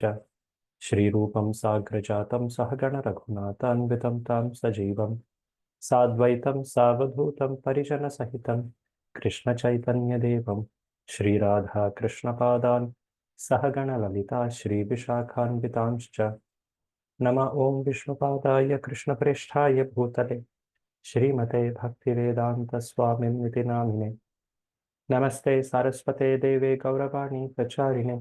श्रीरूपं साग्रजातं सहगण रघुनाथान्वितं तं सजीवं साद्वैतं सावधूतं परिजनसहितं कृष्णचैतन्यदेवं श्रीराधा कृष्णपादान् सहगण ललिता श्रीविशाखान्वितांश्च नमः ॐ विष्णुपादाय कृष्णप्रेष्ठाय भूतले श्रीमते भक्तिवेदान्तस्वामिन्निति नामिने नमस्ते सारस्वते देवे गौरवाणी प्रचारिणे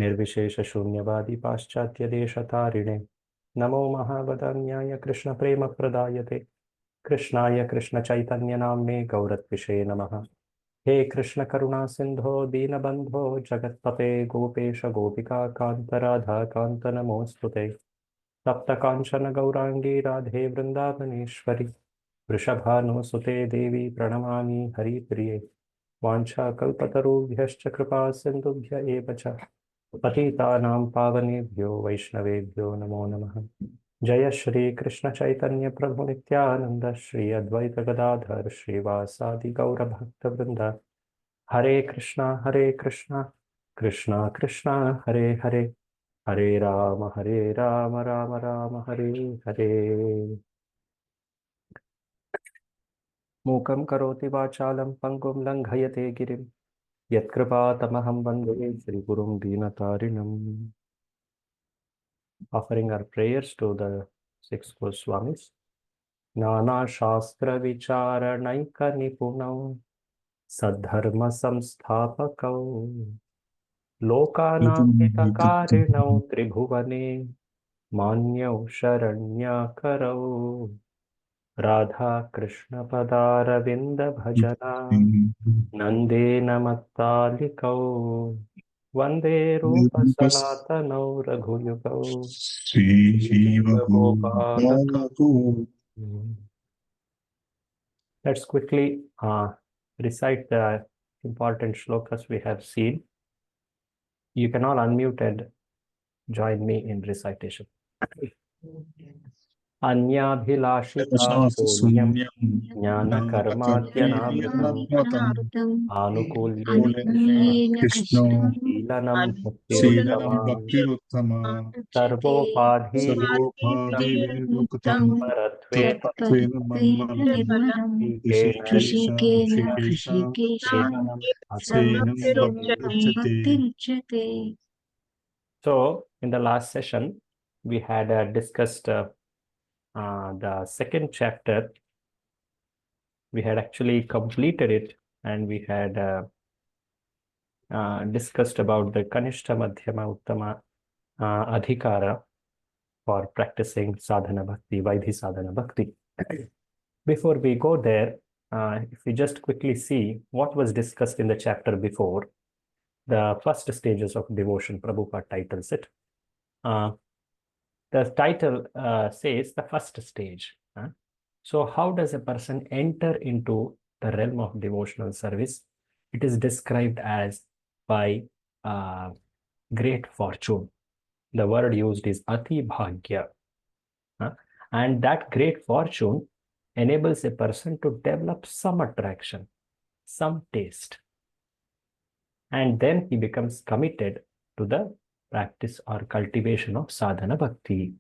निर्विशेषशून्यवादी पाश्चात्यदेशतारिणे नमो महावदान्याय कृष्णप्रेमप्रदायते कृष्णाय कृष्णचैतन्यनाम्ने गौरत्विषे नमः हे कृष्णकरुणा सिन्धो दीनबन्धो जगत्पते गोपेश गोपिका कान्त राधा कान्त नमोऽस्तु ते तप्तकाञ्चन गौराङ्गी राधे वृन्दावनेश्वरि वृषभानुसुते देवी प्रणमामि हरिप्रिये वाञ्छाकल्पतरुभ्यश्च कृपा सिन्धुभ्य एव च पतितानां पावनेभ्यो वैष्णवेभ्यो नमो नमः जय श्री कृष्ण चैतन्य प्रभु नित्यानंद श्री अद्वैत गदाधर श्रीवासादि गौर भक्त वृंद हरे कृष्णा कृष्णा कृष्णा हरे हरे हरे राम राम राम हरे हरे मूकं करोति वाचालं पंगुं लंघयते गिरिं यत्कृपातमहं वन्दे श्रीगुरुं दीनतारिणम्. Offering our prayers to the six Goswamis. Nana Shastra Vicharanaika Nipunau Sadharma Samsthapakau Lokanam Hitakarinau Tribhuvane Manyau Sharanyakarau Radha Krishna Padaravinda Bhajana Nande Namattalikau Vande Rupa Sanatanau Raghuyugau Sri Gopala. Let's quickly recite the important shlokas we have seen. You can all unmute and join me in recitation. Anyabhilashita punyam jnana karmadhyanavritam anukulyena krishna ilanam bhaktiruttama sarvopadhi सर्वोपाधिविमुक्तं paratve तत्त्वेन निर्मलं Rishikesh Asenam भक्तिरुच्यते. So, in the last session, we had discussed the second chapter. We had actually completed it, and we had discussed about the Kanishta Madhyama Uttama Adhikara for practicing sadhana bhakti, Vaidhi sadhana bhakti. Before we go there, if we just quickly see what was discussed in the chapter before, the first stages of devotion, Prabhupada titles it. The title says the first stage. So how does a person enter into the realm of devotional service? It is described as by great fortune. The word used is ati bhagya. And that great fortune enables a person to develop some attraction, some taste. And then he becomes committed to the practice or cultivation of sadhana bhakti.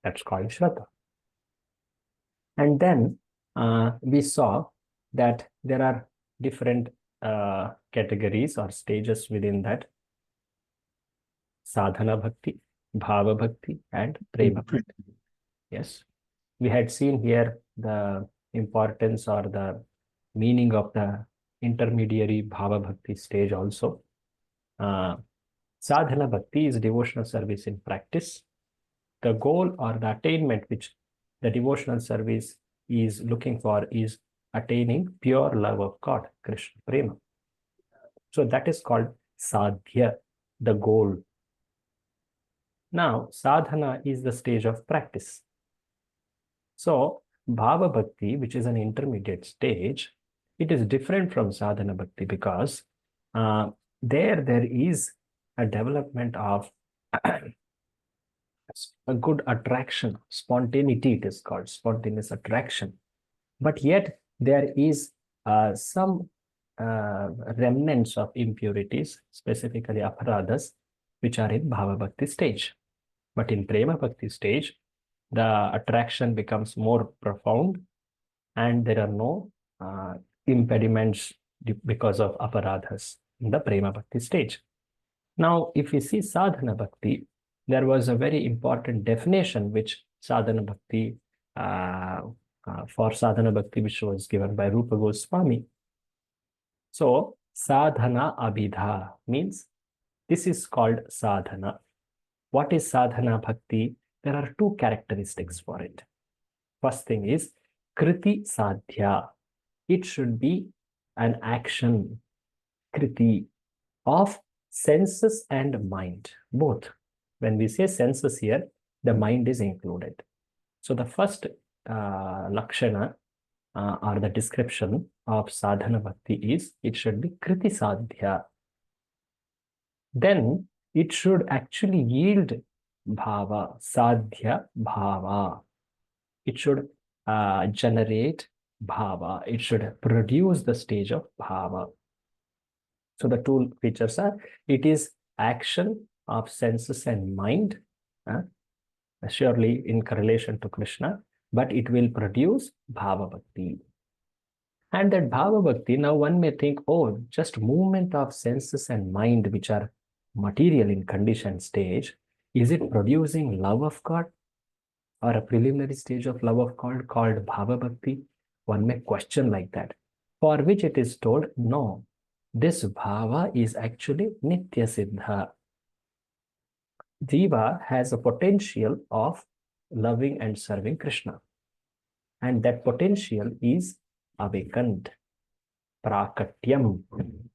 That's called Shraddha. And then we saw that there are different categories or stages within that: sadhana bhakti, bhava bhakti, and prema bhakti. Yes, we had seen here the importance or the meaning of the intermediary bhava bhakti stage also. Sadhana bhakti is devotional service in practice. The goal or the attainment which the devotional service is looking for is attaining pure love of God, Krishna Prema. So that is called sadhya, the goal. Now, sadhana is the stage of practice. So, bhava bhakti, which is an intermediate stage, it is different from sadhana bhakti because there is a development of a good attraction, spontaneity it is called, spontaneous attraction. But yet there is some remnants of impurities, specifically aparadhas, which are in Bhava Bhakti stage. But in Prema Bhakti stage, the attraction becomes more profound and there are no impediments because of aparadhas in the Prema Bhakti stage. Now, if we see Sadhana Bhakti, there was a very important definition which Sadhana Bhakti, for Sadhana Bhakti, which was given by Rupa Goswami. So, Sadhana Abhidha means this is called sadhana. What is sadhana bhakti? There are two characteristics for it. First thing is kriti sadhya. It should be an action, kriti, of senses and mind, both. When we say senses here, the mind is included. So the first lakshana or the description of sadhana bhakti is it should be kriti sadhya. Then it should actually yield bhava, sadhya bhava. It should generate bhava. It should produce the stage of bhava. So the two features are, it is action of senses and mind, surely in correlation to Krishna, but it will produce bhava bhakti. And that bhava bhakti, now one may think, oh, just movement of senses and mind, which are material in conditioned stage, is it producing love of God or a preliminary stage of love of God called bhava bhakti? One may question like that, for which it is told, no, this bhava is actually nitya siddha. Jiva has a potential of loving and serving Krishna. And that potential is awakened. Prakatyam.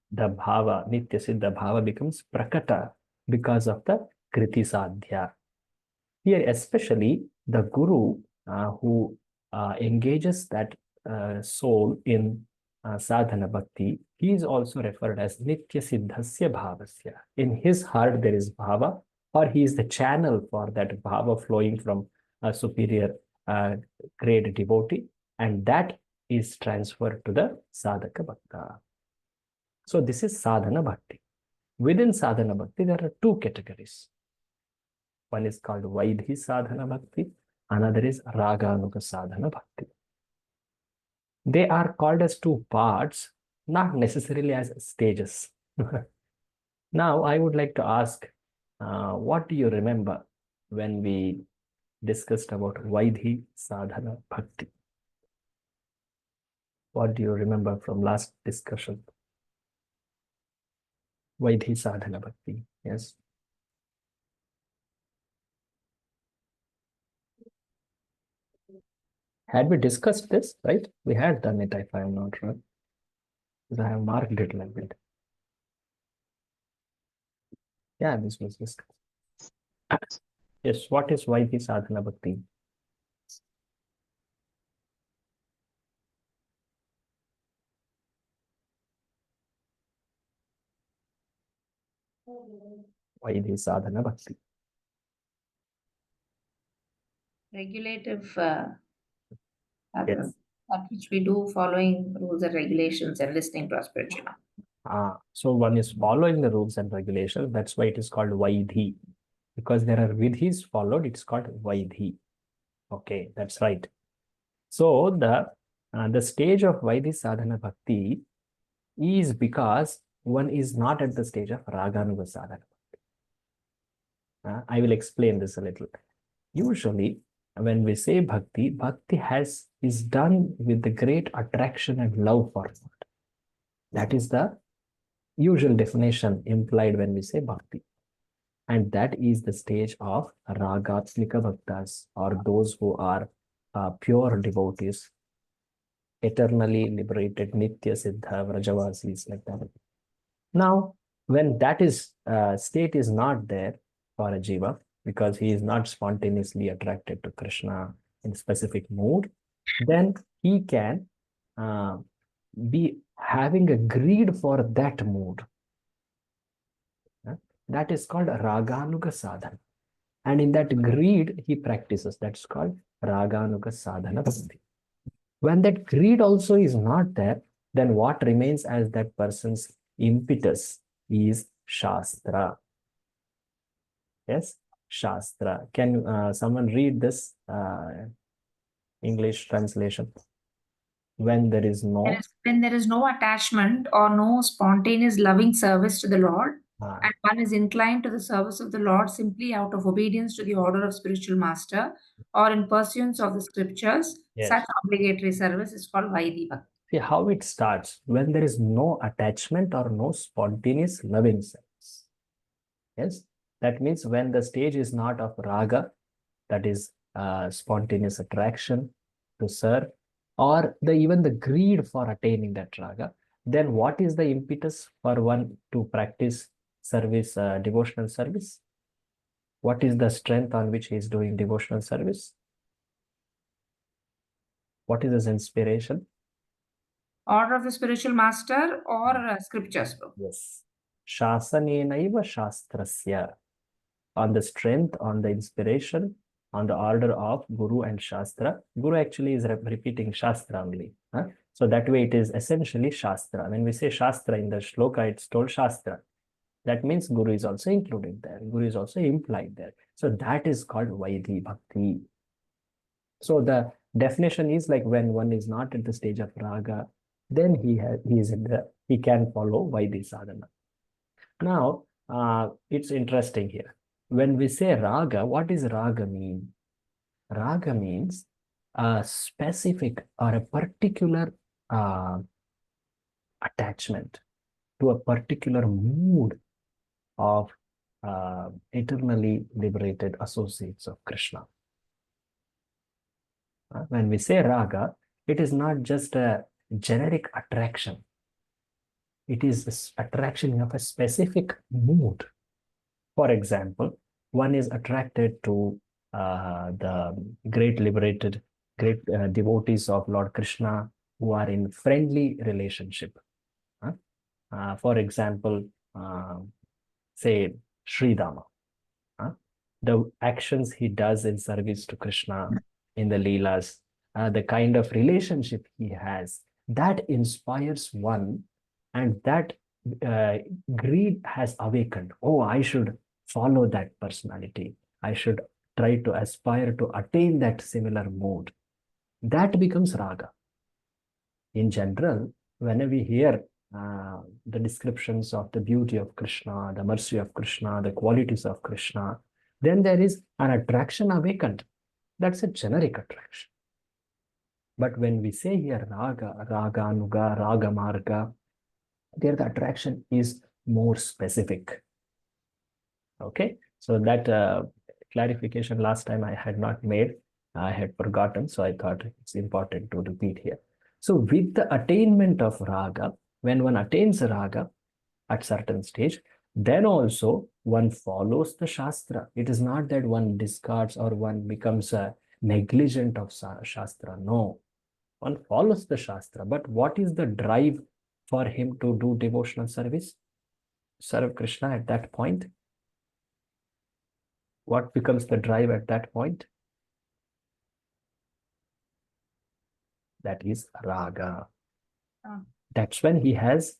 The bhava, nitya siddha bhava becomes prakata because of the kriti sadhya. Here, especially the guru who engages that soul in sadhana bhakti, he is also referred as nitya siddhasya bhavasya. In his heart, there is bhava, or he is the channel for that bhava flowing from a superior grade devotee, and that is transferred to the sadhaka bhakta. So this is sadhana bhakti. Within sadhana bhakti, there are two categories. One is called Vaidhi sadhana bhakti, another is Raganuga sadhana bhakti. They are called as two parts, not necessarily as stages. Now, I would like to ask, what do you remember when we discussed about Vaidhi sadhana bhakti? What do you remember from last discussion? Vaidhi sadhana bhakti, yes. Had we discussed this, right? We had done it, if I am not wrong. Because I have marked it like that. Yeah, this was discussed. Yes, what is Vaidhi sadhana bhakti? Vaidhi sadhana bhakti. Regulative Yes. that which we do following rules and regulations and listening to our spiritual. So one is following the rules and regulations. That's why it is called Vaidhi. Because there are vidhis followed, it's called Vaidhi. Okay, that's right. So the stage of Vaidhi sadhana bhakti is because one is not at the stage of Raganuga sadhana. I will explain this a little. Usually, when we say bhakti, bhakti is done with the great attraction and love for God. That is the usual definition implied when we say bhakti. And that is the stage of ragatmika bhaktas, or those who are pure devotees, eternally liberated, nitya siddha, vrajavasis, like that. Now, when that is state is not there for a jiva, because he is not spontaneously attracted to Krishna in specific mood, then he can be having a greed for that mood. That is called Raganuga sadhana. And in that greed, he practices. That's called Raganuga sadhana bhakti. When that greed also is not there, then what remains as that person's impetus is Shastra. Yes, Shastra. Can someone read this English translation? When there is no When there is no attachment or no spontaneous loving service to the Lord, and one is inclined to the service of the Lord simply out of obedience to the order of spiritual master or in pursuance of the scriptures, yes. such obligatory service is called Vaidhi Bhakti. See how it starts when there is no attachment or no spontaneous loving sense. Yes, that means when the stage is not of raga, that is spontaneous attraction to serve, or even the greed for attaining that raga, then what is the impetus for one to practice service, devotional service? What is the strength on which he is doing devotional service? What is his inspiration? Order of the spiritual master or scriptures. Yes. Shasanenaiva shastrasya. On the strength, on the inspiration, on the order of Guru and Shastra. Guru actually is repeating Shastra only. Huh? So that way it is essentially Shastra. When we say Shastra in the shloka, it's told Shastra. That means Guru is also included there. Guru is also implied there. So that is called Vaidhi Bhakti. So the definition is like when one is not at the stage of Raga, then he can follow Vaidhi Sadhana. Now, it's interesting here. When we say raga, what does raga mean? Raga means a specific or a particular attachment to a particular mood of eternally liberated associates of Krishna. When we say raga, it is not just a generic attraction. It is attraction of a specific mood. For example, one is attracted to the great liberated, great devotees of Lord Krishna who are in friendly relationship. For example, say Sridama. The actions he does in service to Krishna in the Leelas, the kind of relationship he has, that inspires one, and that greed has awakened. Oh, I should follow that personality. I should try to aspire to attain that similar mood. That becomes raga. In general, whenever we hear the descriptions of the beauty of Krishna, the mercy of Krishna, the qualities of Krishna, then there is an attraction awakened. That's a generic attraction. But when we say here raga, raganuga, ragamarga, there the attraction is more specific. Okay, so that clarification last time I had not made, I had forgotten, so I thought it's important to repeat here. So with the attainment of raga, when one attains raga at certain stage, then also one follows the Shastra. It is not that one discards or one becomes negligent of Shastra. No, one follows the Shastra. But what is the drive for him to do devotional service? Serve Krishna at that point. What becomes the drive at that point? That is raga. That's when he has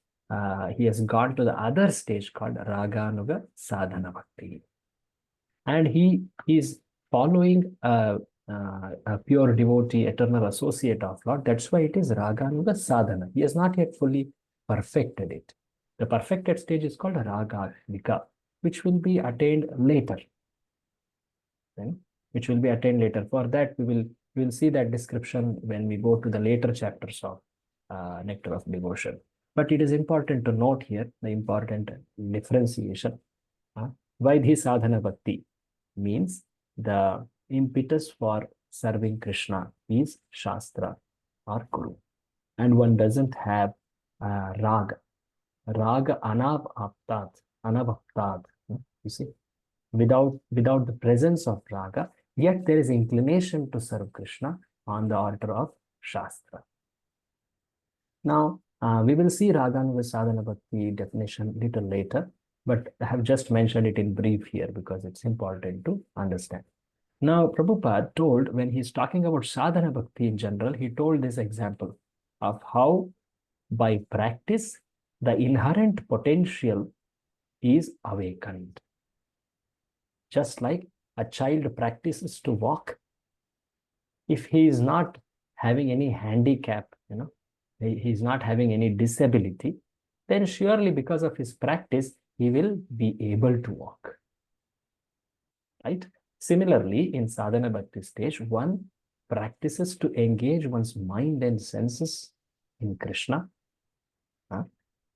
gone to the other stage called raganuga sadhana bhakti, and he is following a pure devotee, eternal associate of Lord. That's why it is raganuga sadhana. He has not yet fully perfected it. The perfected stage is called ragadika, which will be attained later. Which will be attained later. For that, we will see that description when we go to the later chapters of Nectar of Devotion. But it is important to note here the important differentiation. Vaidhi sadhana bhakti means the impetus for serving Krishna is Shastra or Guru. And one doesn't have raga. Raga anabhaktat. You see? Without the presence of raga, yet there is inclination to serve Krishna on the altar of Shastra. Now, we will see Raganuga Sadhana Bhakti definition little later, but I have just mentioned it in brief here because it's important to understand. Now, Prabhupada told, when he's talking about Sadhana Bhakti in general, he told this example of how by practice, the inherent potential is awakened. Just like a child practices to walk. If he is not having any handicap, he's not having any disability, then surely because of his practice, he will be able to walk. Right? Similarly, in sadhana bhakti stage, one practices to engage one's mind and senses in Krishna,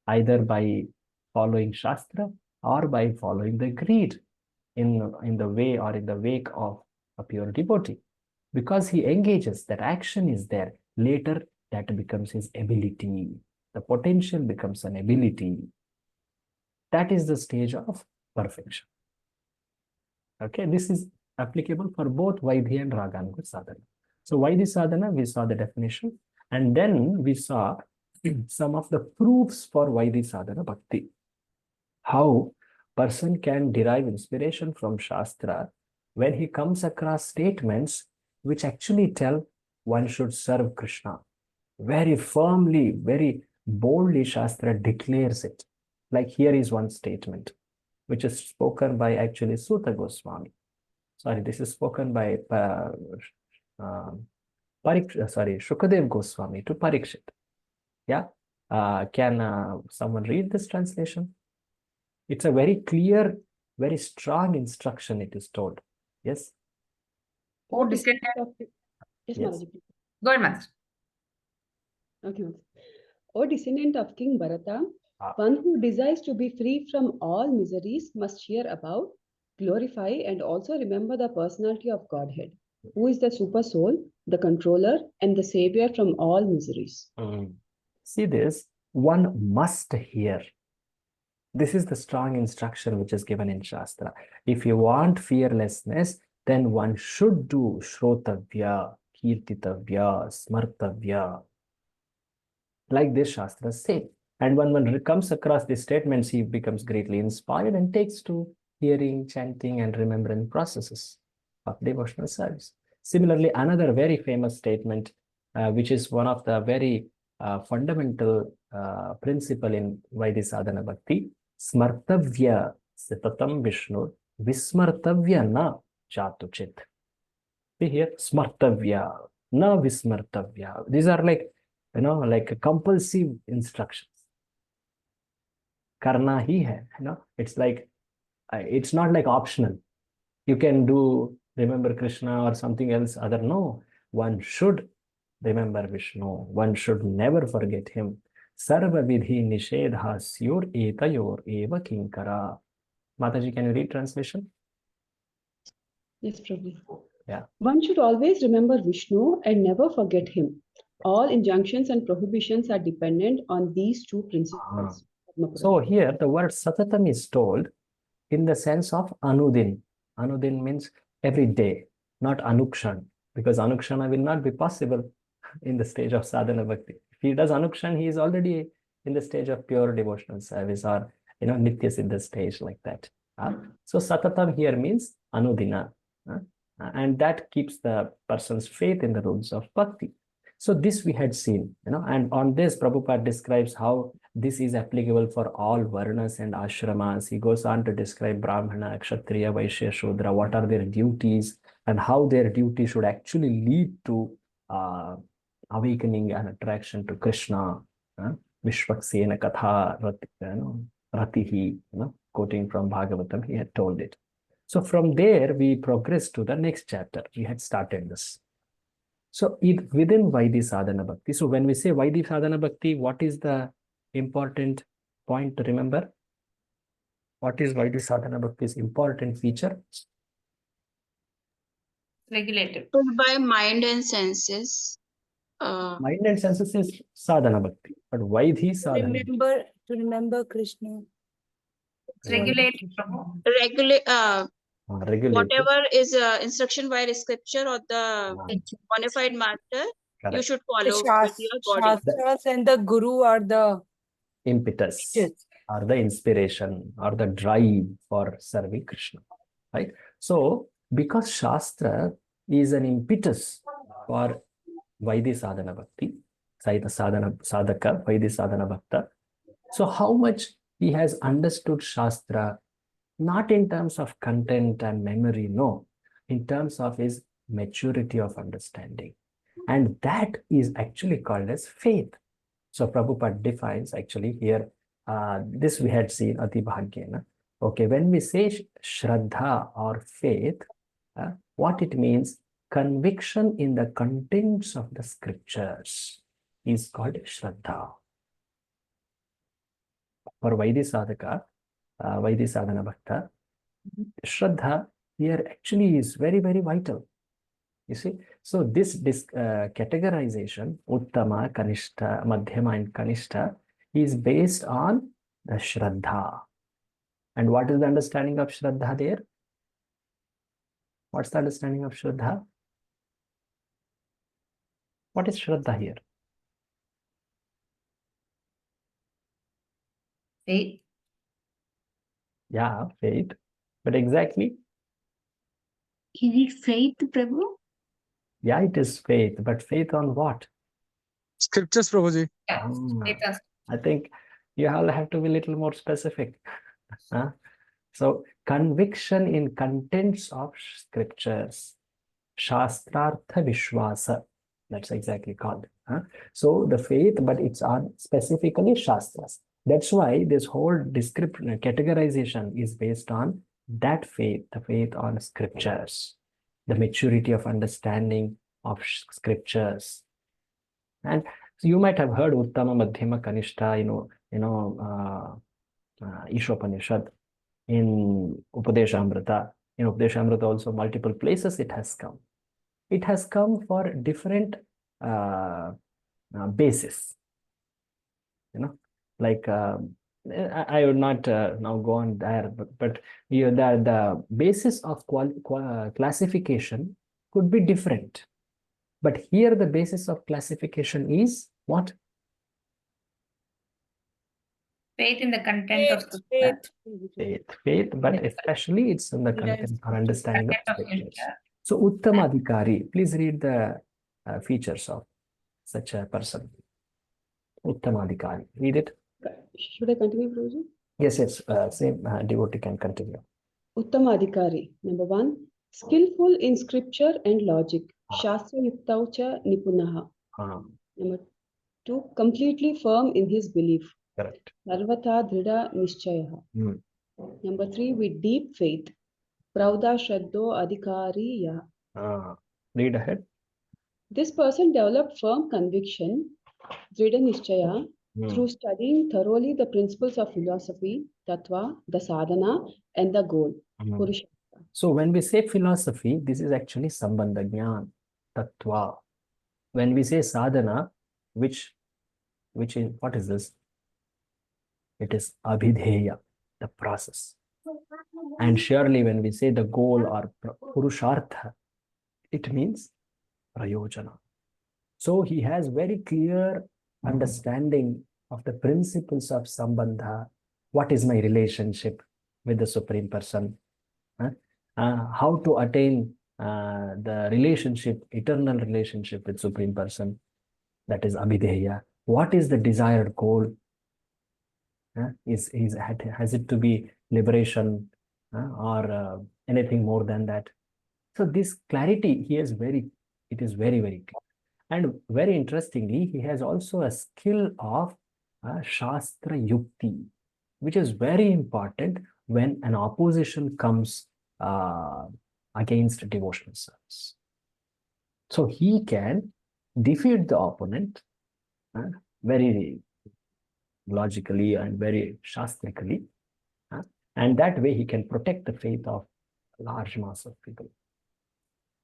either by following Shastra or by following the greed in the way or in the wake of a pure devotee. Because he engages, that action is there. Later, that becomes his ability. The potential becomes an ability. That is the stage of perfection. Okay, this is applicable for both Vaidhi and Raganuga sadhana. So Vaidhi sadhana, we saw the definition, and then we saw some of the proofs for Vaidhi sadhana bhakti. How person can derive inspiration from Shastra when he comes across statements which actually tell one should serve Krishna. Very firmly, very boldly, Shastra declares it. Like here is one statement, which is spoken by actually Suta Goswami. Sorry, this is spoken by Shukadev Goswami to Parikshit. Yeah, can someone read this translation? It's a very clear, very strong instruction, it is told. Yes? Oh, descendant. Yes, Yes. Mataji, please. Go ahead, Mataji. Okay, Mataji. O descendant of King Bharata, Ah. one who desires to be free from all miseries must hear about, glorify, and also remember the personality of Godhead, who is the super soul, the controller, and the savior from all miseries. See this, one must hear. This is the strong instruction which is given in Shastra. If you want fearlessness, then one should do Shrotavya, Kirtitavya, Smartavya. Like this Shastra say. And when one comes across these statements, he becomes greatly inspired and takes to hearing, chanting, and remembrance processes of devotional service. Similarly, another very famous statement, which is one of the very fundamental principle in Vaidhi Sadhana Bhakti, Smartavya Sitatam Vishnu Vismartavya na Chatuchit. See here, Smartavya, na Vismartavya. These are like compulsive instructions. Karna hi hai, it's like, it's not like optional. You can do remember Krishna or something else other. No, one should remember Vishnu. One should never forget him. Sarva vidhi nishedha syur etayor eva kinkara. Mataji, can you read translation? Yes, Prabhu. Yeah. One should always remember Vishnu and never forget him. All injunctions and prohibitions are dependent on these two principles. So here the word satatam is told in the sense of anudin. Anudin means every day, not anukshan, because anukshana will not be possible in the stage of sadhana bhakti. If he does anukshan, he is already in the stage of pure devotional service or nitya siddha stage like that. So satatam here means anudina, and that keeps the person's faith in the rules of bhakti. So this we had seen, and on this Prabhupada describes how this is applicable for all varnas and ashramas. He goes on to describe Brahmana, Kshatriya, Vaishya, Shudra, what are their duties and how their duty should actually lead to awakening and attraction to Krishna. Vishwaksena Katha Ratihi, quoting from Bhagavatam, he had told it. So from there, we progress to the next chapter. We had started this. So within Vaidhi Sadhana Bhakti, so when we say Vaidhi Sadhana Bhakti, what is the important point to remember? What is Vaidhi Sadhana Bhakti's important feature? Regulated. By mind and senses. Mind and senses is Sadhana Bhakti, but Vaidhi Sadhana. To remember Krishna. It's regulated. Regulate. Regulated. Whatever is instruction by scripture or the bona fide master, Correct. you should The follow with your body. Shastras and the Guru are the Impetus, Yes. or the inspiration, or the drive for serving Krishna, right? So, because Shastra is an impetus for Vaidhi Sadhana Bhakti, Sadhaka, Vaidhi Sadhana Bhakta, so how much he has understood Shastra Not in terms of content and memory, no, in terms of his maturity of understanding. And that is actually called as faith. So Prabhupada defines actually here, this we had seen Ati Bhagyena. Okay, when we say Shraddha or faith, what it means, conviction in the contents of the scriptures is called Shraddha. For Vaidhi Sadhaka, Vaidhi Sadhana Bhakta, Shraddha here actually is very, very vital. You see, so this categorization, Uttama, Kanishta, Madhyama, and Kanishta, is based on the Shraddha. And what is the understanding of Shraddha there? What's the understanding of Shraddha? What is Shraddha here? Faith. Yeah, faith. But exactly? Is it faith, Prabhu? Yeah, it is faith. But faith on what? Scriptures, Prabhuji. Yeah. Faith as- I think you all have to be a little more specific. So, conviction in contents of scriptures. Shastrartha Vishwasa. That's exactly called. So, the faith, but it's on specifically Shastras. That's why this whole description, categorization is based on that faith, the faith on scriptures, the maturity of understanding of scriptures. And so you might have heard Uttama, Madhyama, Kanishta, Ishopanishad, in Upadeshamrita. In Upadeshamrita also multiple places it has come. It has come for different basis. Like I would not now go on there, but the basis of classification could be different. But here the basis of classification is what? Faith in the content of Faith. Faith, but especially it's in the content or understanding of content of scriptures. scripture. So Uttamadhikari, please read the features of such a person. Uttamadhikari, read it. Should I continue, Prabhuji? Yes, same devotee can continue. Uttamadhikari. Number 1, skillful in scripture and logic. Shastra yuktaucha nipunaha. Number 2, completely firm in his belief. Correct. Sarvata dhrida nishchayaha. Number 3, with deep faith. Prauda shraddo adhikari ya. Read ahead. This person developed firm conviction, dhrida nishchaya, through studying thoroughly the principles of philosophy, tattva, the sadhana, and the goal, Purushartha. So when we say philosophy, this is actually Sambandha Jnana, Tattva. When we say sadhana, which is, what is this? It is Abhidheya, the process. And surely when we say the goal or Purushartha, it means Prayojana. So he has very clear understanding of the principles of Sambandha. What is my relationship with the Supreme Person? How to attain the relationship, eternal relationship with Supreme Person, that is Abhidheya. What is the desired goal? Has it to be liberation or anything more than that? So this clarity he is it is very, very clear. And very interestingly, he has also a skill of Shastra Yukti, which is very important when an opposition comes against devotional service. So he can defeat the opponent very logically and very shastrically. And that way he can protect the faith of a large mass of people.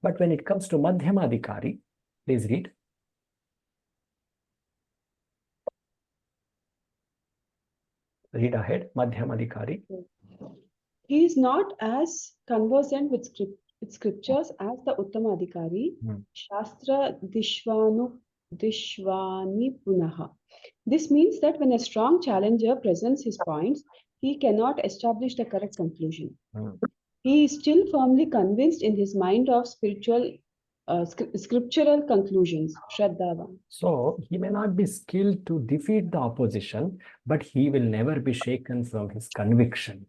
But when it comes to Madhyamadhikari, please read. Read ahead, Madhyamadhikari. He is not as conversant with scriptures as the Uttamadhikari, Shastra Dishwani Punaha. This means that when a strong challenger presents his points, he cannot establish the correct conclusion. He is still firmly convinced in his mind of scriptural conclusions, Shraddhavan. So he may not be skilled to defeat the opposition, but he will never be shaken from his conviction.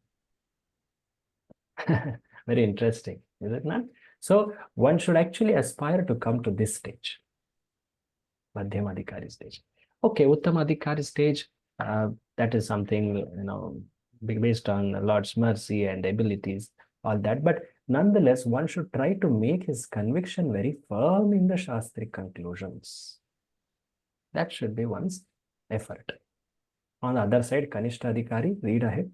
Very interesting, is it not? So one should actually aspire to come to this stage, Madhyamadhikari stage. Okay, Uttamadhikari stage, that is something, based on Lord's mercy and abilities, all that. But nonetheless, one should try to make his conviction very firm in the Shastric conclusions. That should be one's effort. On the other side, Kanishtadhikari, read ahead.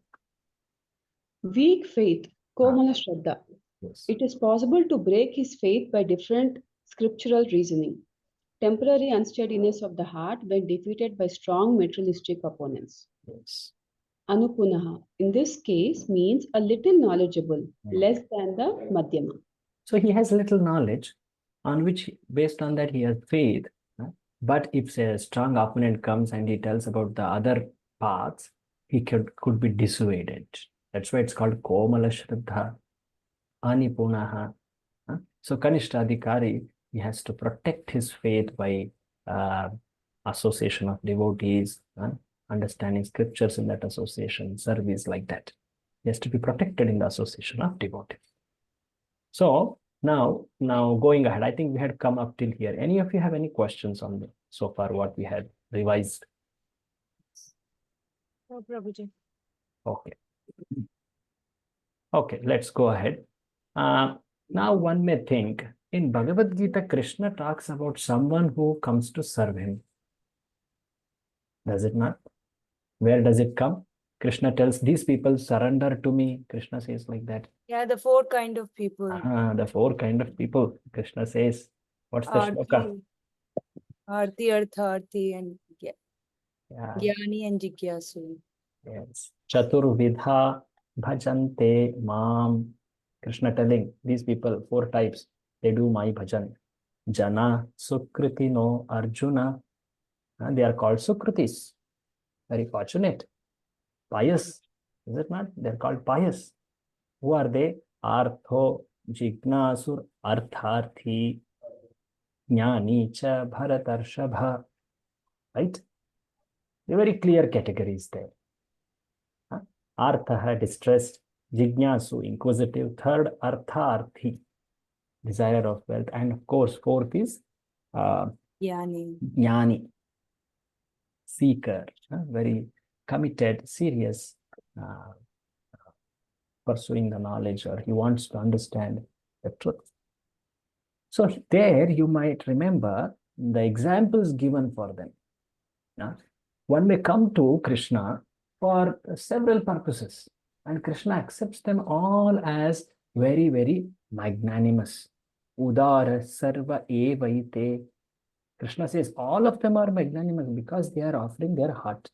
Weak faith, Komala Shraddha. Yes. It is possible to break his faith by different scriptural reasoning. Temporary unsteadiness of the heart when defeated by strong materialistic opponents. Yes. Anupunaha, in this case, means a little knowledgeable, less than the Madhyama. So he has little knowledge on which, based on that, he has faith. But if a strong opponent comes and he tells about the other paths, he could be dissuaded. That's why it's called Komala Shraddha, Anipunaha. So Kanishtadhikari, he has to protect his faith by association of devotees, understanding scriptures in that association, service like that. He has to be protected in the association of devotees. So now going ahead, I think we had come up till here. Any of you have any questions on so far what we had revised? No, Prabhuji. Okay. Okay, let's go ahead. Now one may think, in Bhagavad Gita, Krishna talks about someone who comes to serve him. Does it not? Where does it come? Krishna tells these people, surrender to me. Krishna says like that. Yeah, the 4 kind of people. The 4 kind of people. Krishna says, what's the shloka? Arti, Artha, Arti, and Yeah. Jnani and Jigyasu. Yes. Chaturvidha bhajante mam. Krishna telling these people 4 types. They do my bhajan. Jana Sukritino Arjuna. And they are called Sukritis. Very fortunate. Pious. Is it not? They are called pious. Who are they? Artho Jignasur Artharthi Jnani cha Bharatarshabha. Right? The very clear categories there. Artha, distressed. Jignasu, inquisitive. Third, Artharthi, desire of wealth. And of course, 4th is Jnani, seeker, very committed, serious, pursuing the knowledge, or he wants to understand the truth. So there you might remember the examples given for them. One may come to Krishna for several purposes, and Krishna accepts them all as very, very magnanimous. Udara sarva evaite. Krishna says all of them are magnanimous because they are offering their heart.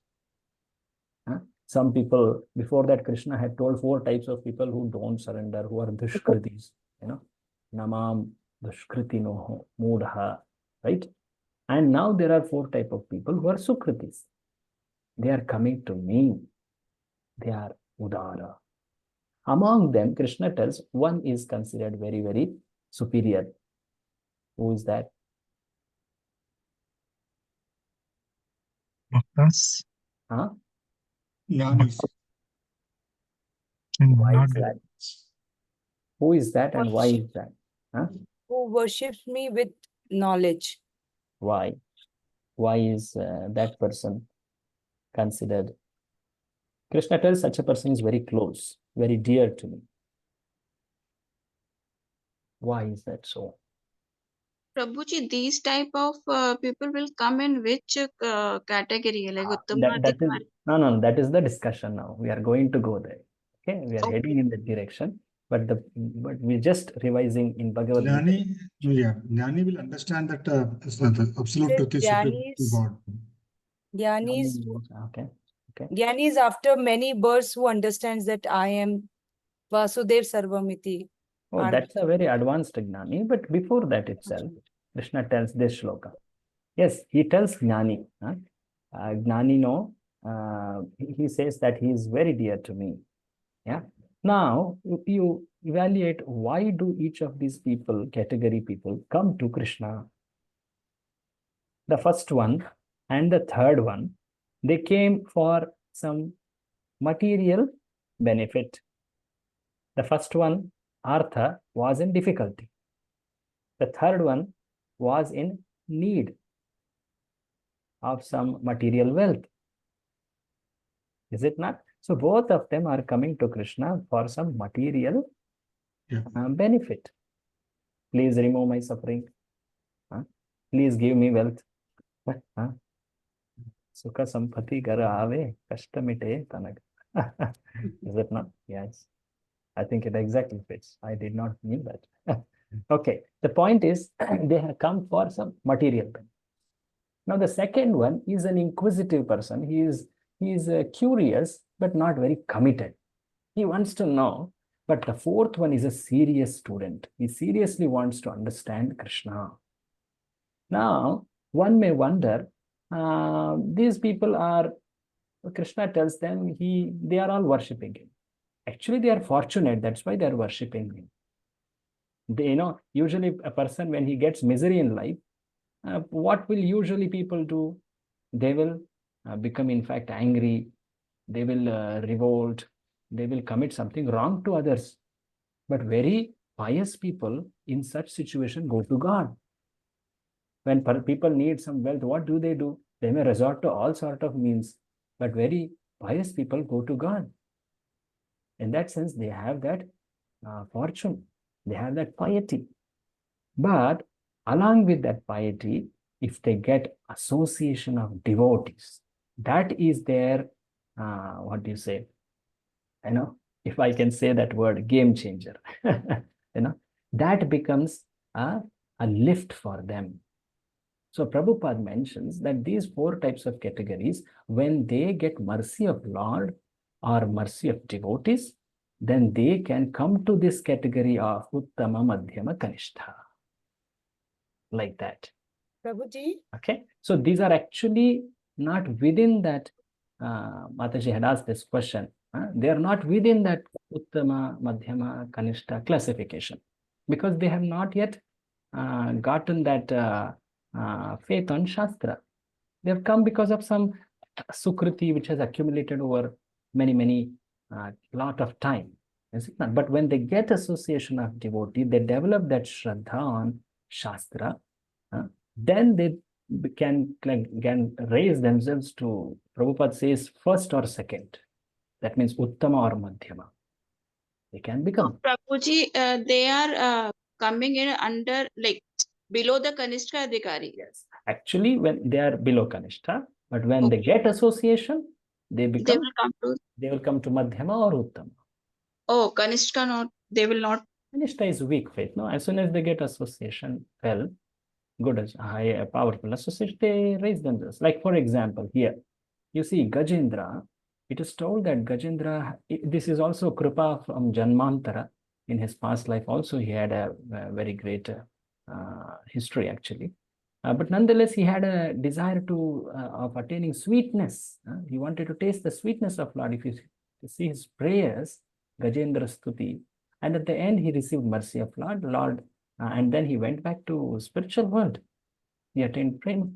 Some people, before that, Krishna had told 4 types of people who don't surrender, who are dushkritis, namam dushkritinoho mudha, right? And now there are 4 types of people who are sukritis. They are coming to me. They are udara. Among them, Krishna tells one is considered very, very superior. Who is that? Bhaktas. Jnanis. Why is that? Who is that and why is that? Who worships me with knowledge. Why? Why is that person considered? Krishna tells such a person is very close, very dear to me. Why is that so? Prabhuji, these type of people will come in which category? Like Uttamadhikari? No, that is the discussion now. We are going to go there. Okay, we are heading in that direction. But we're just revising in Bhagavad Gita. Jnani will understand that the absolute truth is supreme to God. Okay. Jnani is after many births who understands that I am Vasudev Sarvamiti. Oh, that's a very advanced Jnani. But before that itself, Krishna tells this shloka. Yes, he tells Jnani. Jnani, no. He says that he is very dear to me. Yeah. Now, you evaluate why do each of these people, category people, come to Krishna. The first one and the third one, they came for some material benefit. The first one, Artha, was in difficulty. The third one was in need of some material wealth. Is it not? So both of them are coming to Krishna for some material benefit. Please remove my suffering. Please give me wealth. Sukha sampati gara ave, kashta mite tanag. Is it not? Yes. I think it exactly fits. I did not mean that. Okay. The point is they have come for some material benefit. Now the second one is an inquisitive person. He is curious but not very committed. He wants to know. But the fourth one is a serious student. He seriously wants to understand Krishna. Now one may wonder, these people are, Krishna tells them they are all worshipping him. Actually, they are fortunate. That's why they are worshipping him. They, usually a person, when he gets misery in life, what will usually people do? They will become, in fact, angry. They will revolt. They will commit something wrong to others. But very pious people in such situation go to God. When people need some wealth, what do? They may resort to all sort of means. But very pious people go to God. In that sense, they have that fortune. They have that piety. But along with that piety, if they get association of devotees, that is their, what do you say? If I can say that word, game changer. That becomes a lift for them. So Prabhupada mentions that these four types of categories, when they get mercy of Lord or mercy of devotees, then they can come to this category of Uttama, Madhyama, Kanishta. Like that. Prabhuji? Okay. So these are actually not within that. Mataji had asked this question. They are not within that Uttama, Madhyama, Kanishta classification because they have not yet gotten that faith on Shastra. They have come because of some Sukriti which has accumulated over many lot of time. Is it not? But when they get association of devotee, they develop that Shraddha on Shastra, then they can raise themselves to, Prabhupada says, first or second. That means Uttama or Madhyama. They can become. So, Prabhuji, they are coming in under, like, below the Kanishta Adhikari. Yes. Actually, when they are below Kanishta, but when they get association, they become. They will come to Madhyama or Uttama. Oh, Kanishta not. They will not. Kanishta is weak faith. No, as soon as they get association, well, good, high, powerful association, they raise themselves. Like for example, here you see Gajendra. It is told that Gajendra. This is also Kripa from Janmantara. In his past life, also he had a very great history actually. But nonetheless, he had a desire of attaining sweetness. He wanted to taste the sweetness of Lord. If you see his prayers, Gajendra Stuti, and at the end he received mercy of Lord, and then he went back to spiritual world. He attained prema.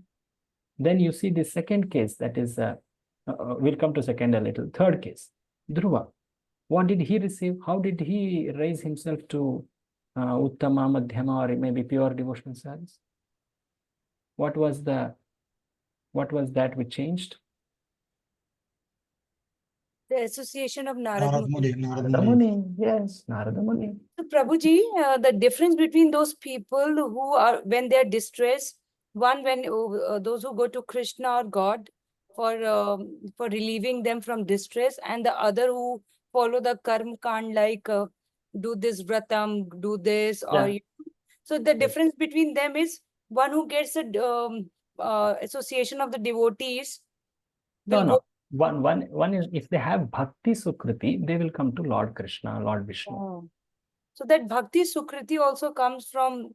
Then you see the second case, that is, we'll come to second a little. Third case, Dhruva. What did he receive? How did he raise himself to Uttama, Madhyama, or maybe pure devotional service? What was that which changed? The association of Narada Muni. Muni. Yes, Narada Muni. So Prabhuji, the difference between those people who are, when they are distressed, one when those who go to Krishna or God for relieving them from distress, and the other who follow the karma kand, like do this vratam, do this, or so the difference between them is one who gets a association of the devotees. No. One is, if they have bhakti sukriti, they will come to Lord Krishna, Lord Vishnu. Oh. So that bhakti sukriti also comes from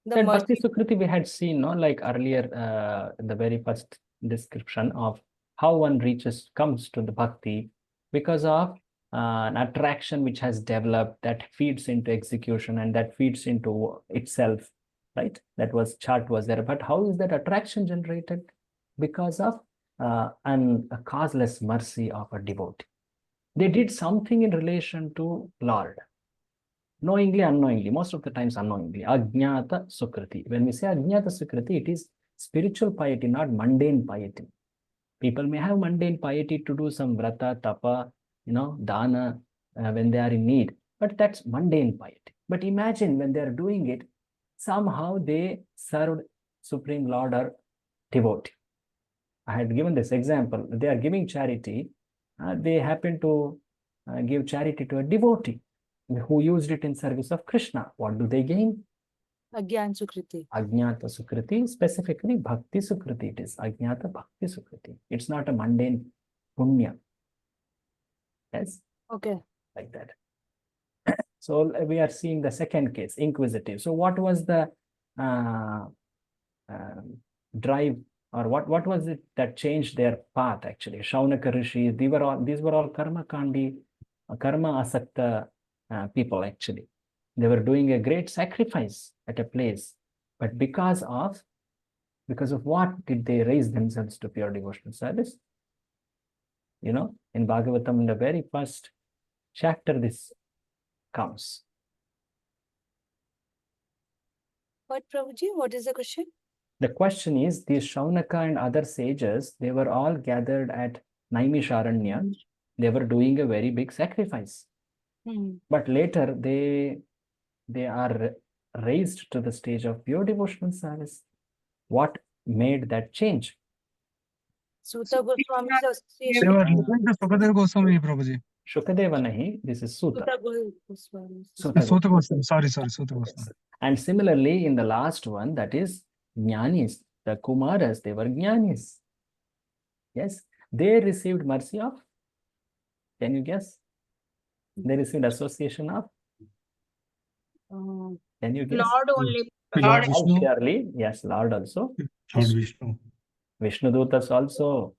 the that bhakti sukriti we had seen, no, like earlier, in the very first description of how one comes to the bhakti because of an attraction which has developed that feeds into execution and that feeds into itself, right? Chart was there. But how is that attraction generated? Because of a causeless mercy of a devotee. They did something in relation to Lord. Knowingly, unknowingly, most of the times unknowingly. Ajnata Sukriti. When we say Ajnata Sukriti, it is spiritual piety, not mundane piety. People may have mundane piety to do some vrata, tapa, dana, when they are in need. But that's mundane piety. But imagine when they are doing it, somehow they served Supreme Lord or devotee. I had given this example. They are giving charity. They happen to give charity to a devotee who used it in service of Krishna. What do they gain? Agyan Sukriti. Ajnata Sukriti, specifically Bhakti Sukriti. It is Ajnata Bhakti Sukriti. It's not a mundane punya. Yes? Okay. Like that. So we are seeing the second case, inquisitive. So what was the drive, or what was it that changed their path actually? Shaunaka Rishi, these were all karma kandi, karma asakta people actually. They were doing a great sacrifice at a place, but because of what did they raise themselves to pure devotional service? In Bhagavatam, in the very first chapter, this comes. What, Prabhuji? What is the question? The question is, these Shaunaka and other sages, they were all gathered at Naimisharanya. They were doing a very big sacrifice. But later, they are raised to the stage of pure devotional service. What made that change? Suta Goswami's association. They were listening to Sukadeva Goswami, Prabhuji. Shukadeva nahi, this is Suta. Suta Goswami. Suta Goswami. Sorry, Suta Goswami. And similarly, in the last one, that is Jnanis, the Kumaras, they were Jnanis. Yes, they received mercy of, can you guess? They received association of, can you guess? Lord only. Lord Vishnu. Clearly, yes, Lord also. Lord Vishnu. Vishnu Dutas also,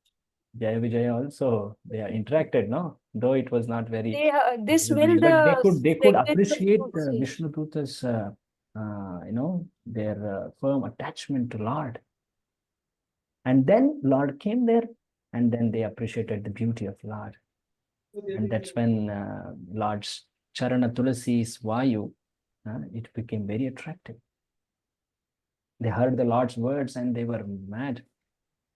Jaya Vijaya also, they are interacted, no? Though it was not very... They smell but they could fragrance of appreciate association. Vishnu Duta's, their firm attachment to Lord. And then Lord came there, and then they appreciated the beauty of Lord. And that's when Lord's Charana Tulasi's Vayu, it became very attractive. They heard the Lord's words and they were mad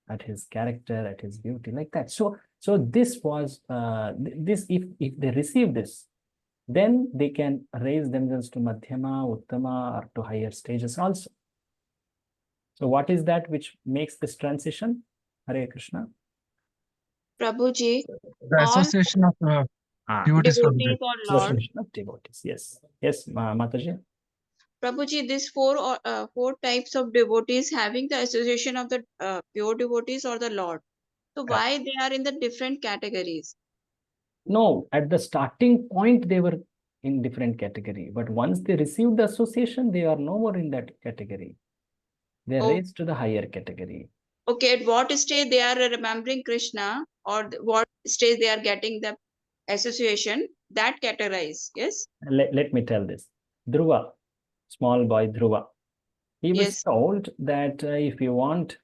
at his character, at his beauty, like that. So this was, if they receive this, then they can raise themselves to Madhyama, Uttama, or to higher stages also. So what is that which makes this transition? Hare Krishna. Prabhuji, The all association of devotees, Prabhuji. devotees or Lord. Association of devotees. Yes. Yes, Mataji. Prabhuji, these four types of devotees having the association of the pure devotees or the Lord. So why they are in the different categories? No, at the starting point, they were in different category. But once they receive the association, they are no more in that category. They are raised to the higher category. Okay, at what stage they are remembering Krishna, or what stage they are getting the association, that categorize, yes? Let me tell this. Dhruva, small boy Dhruva, he was Yes. told that if you want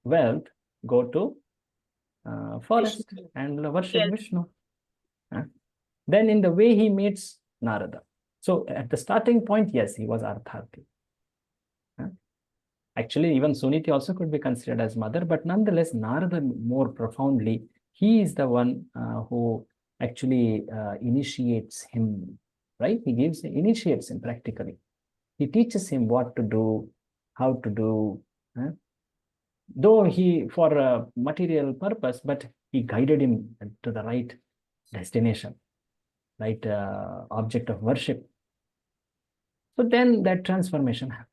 wealth, go to forest and worship Yes. Vishnu. Then in the way he meets Narada. So at the starting point, yes, he was Artharthi. Actually, even Suniti also could be considered as mother, but nonetheless, Narada more profoundly, he is the one who actually initiates him, right? He initiates him practically. He teaches him what to do, how to do. Though he, for a material purpose, but he guided him to the right destination, right object of worship. So then that transformation happened.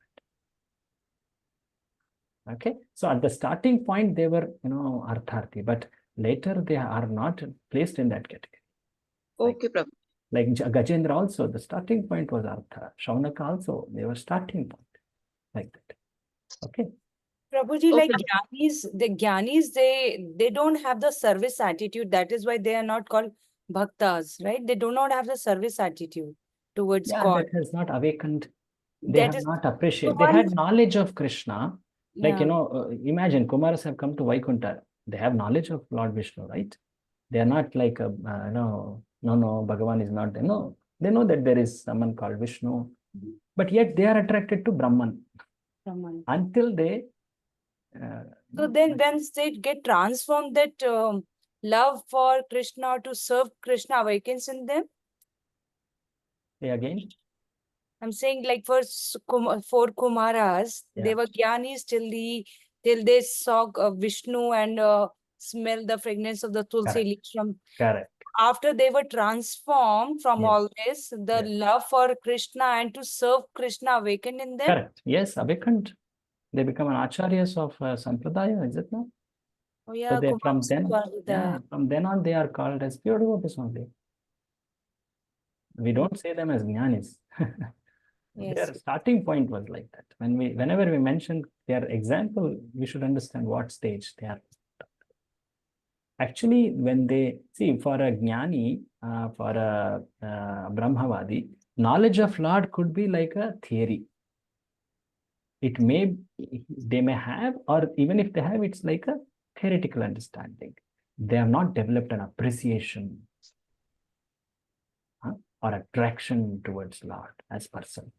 Okay, so at the starting point, they were, Artharthi, but later they are not placed in that category. Okay, Prabhu. Like Gajendra also, the starting point was Artha. Shaunaka also, they were starting point, like that. Okay. Prabhuji, like Okay. Gyanis, they don't have the service attitude. That is why they are not called bhaktas, right? They do not have the service attitude towards God. That has not awakened. They That have is not appreciated. the They had one. knowledge of Krishna. Like, Yeah. imagine Kumaras have come to Vaikuntha. They have knowledge of Lord Vishnu, right? They are not like no, Bhagavan is not there. No, they know that there is someone called Vishnu, but yet they are attracted to Brahman until they. So then, once they get transformed, that love for Krishna to serve Krishna awakens in them. Again. I'm saying, like for Kumaras, they were Gyanis till they saw Vishnu and smell the fragrance of the tulsi leaves from. Correct. After they were transformed from all this, the love for Krishna and to serve Krishna awakened in them. Correct. Yes, awakened. They become an acharyas of Sampradaya, is it not? Oh yeah, so from then on, they are called as pure devotees only. We don't say them as jnanis. Their starting point was like that. Whenever we mention their example, we should understand what stage they are. Actually, when they see for a jnani, for a Brahmavadi, knowledge of Lord could be like a theory. They may have, or even if they have, it's like a theoretical understanding. They have not developed an appreciation or attraction towards Lord as person.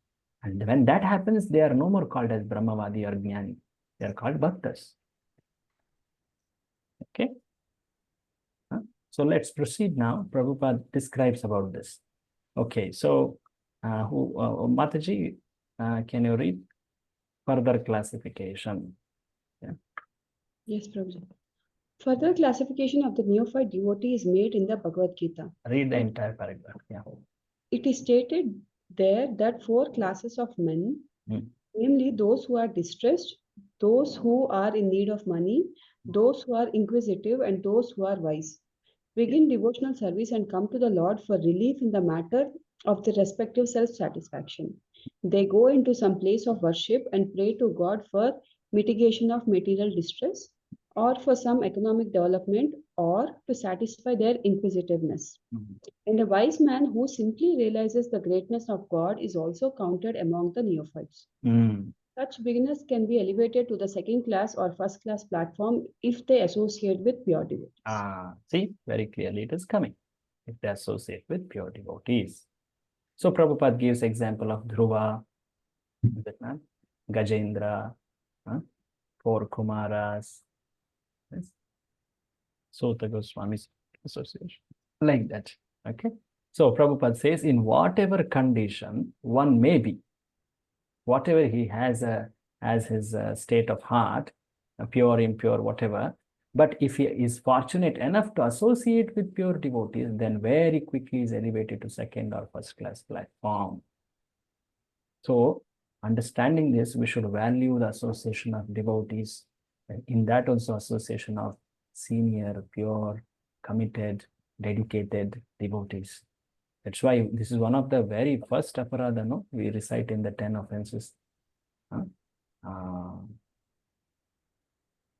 And when that happens, they are no more called as Brahmavadi or Jnani. They are called Bhaktas. Okay. So let's proceed now. Prabhupada describes about this. Okay. So, Mataji, can you read further classification? Yeah. Yes, Prabhuji. Further classification of the neophyte devotee is made in the Bhagavad Gita. Read the entire paragraph. Yeah. It is stated there that 4 classes of men, namely those who are distressed, those who are in need of money, those who are inquisitive, and those who are wise, begin devotional service and come to the Lord for relief in the matter of their respective self-satisfaction. They go into some place of worship and pray to God for mitigation of material distress, or for some economic development, or to satisfy their inquisitiveness. And a wise man who simply realizes the greatness of God is also counted among the neophytes. Such beginners can be elevated to the second class or first class platform if they associate with pure devotees. See, very clearly it is coming. If they associate with pure devotees. So Prabhupada gives example of Dhruva, Gajendra, 4 Kumaras, Sota Goswami's association, like that. Okay. So Prabhupada says, in whatever condition one may be, whatever he has as his state of heart, pure, impure, whatever, but if he is fortunate enough to associate with pure devotees, then very quickly is elevated to second or first class platform. So, understanding this, we should value the association of devotees, and in that also association of senior, pure, committed, dedicated devotees. That's why this is one of the very first aparadha, no? We recite in the 10 offenses.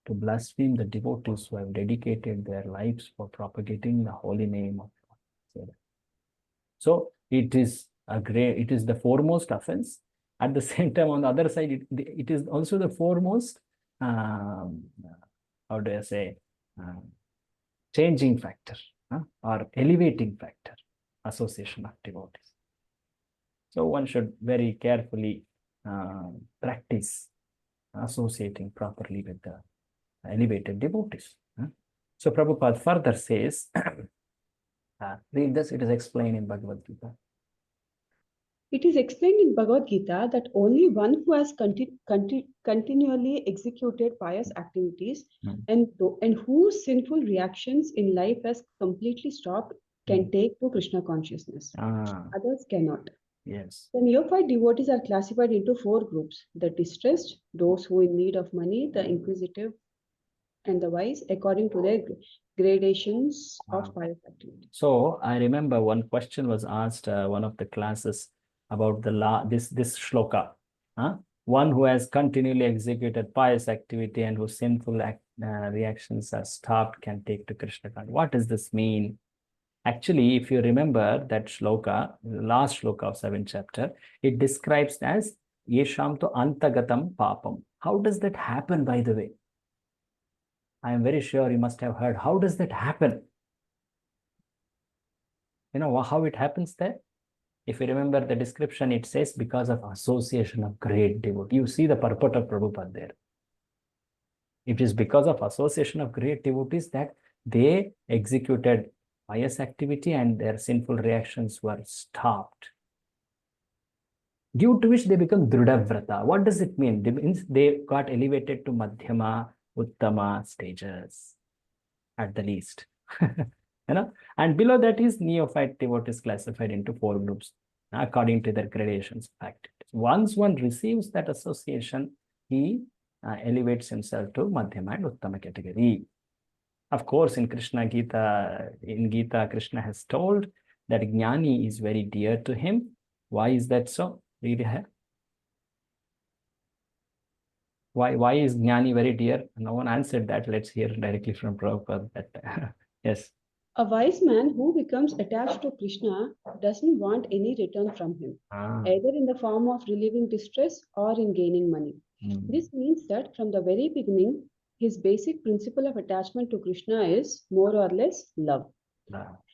To blaspheme the devotees who have dedicated their lives for propagating the holy name of God. So it is the foremost offense. At the same time, on the other side, it is also the foremost, how do I say, changing factor or elevating factor, association of devotees. So one should very carefully practice associating properly with the elevated devotees. So Prabhupada further says, read this, it is explained in Bhagavad Gita. It is explained in Bhagavad Gita that only one who has continually executed pious activities and whose sinful reactions in life has completely stopped can take to Krishna consciousness. Others cannot. Yes. The neophyte devotees are classified into 4 groups: the distressed, those who are in need of money, the inquisitive, and the wise, according to their gradations of pious activity. So I remember one question was asked one of the classes about this shloka. One who has continually executed pious activity and whose sinful reactions are stopped can take to Krishna consciousness. What does this mean? Actually, if you remember that shloka, the last shloka of 7th chapter, it describes as yesham to antagatam papam. How does that happen, by the way? I am very sure you must have heard. How does that happen? You know how it happens there? If you remember the description, it says because of association of great devotee. You see the purport of Prabhupada there. It is because of association of great devotees that they executed pious activity and their sinful reactions were stopped. Due to which they become Drudavrata. What does it mean? It means they got elevated to Madhyama, Uttama stages at the least. And below that is neophyte devotees classified into 4 groups according to their gradations of activities. Once one receives that association, he elevates himself to Madhyama and Uttama category. Of course, in Gita, Krishna has told that Jnani is very dear to him. Why is that so? Read ahead. Why is Jnani very dear? No one answered that. Let's hear directly from Prabhupada. Yes. A wise man who becomes attached to Krishna doesn't want any return from him, either in the form of relieving distress or in gaining money. This means that from the very beginning, his basic principle of attachment to Krishna is more or less love.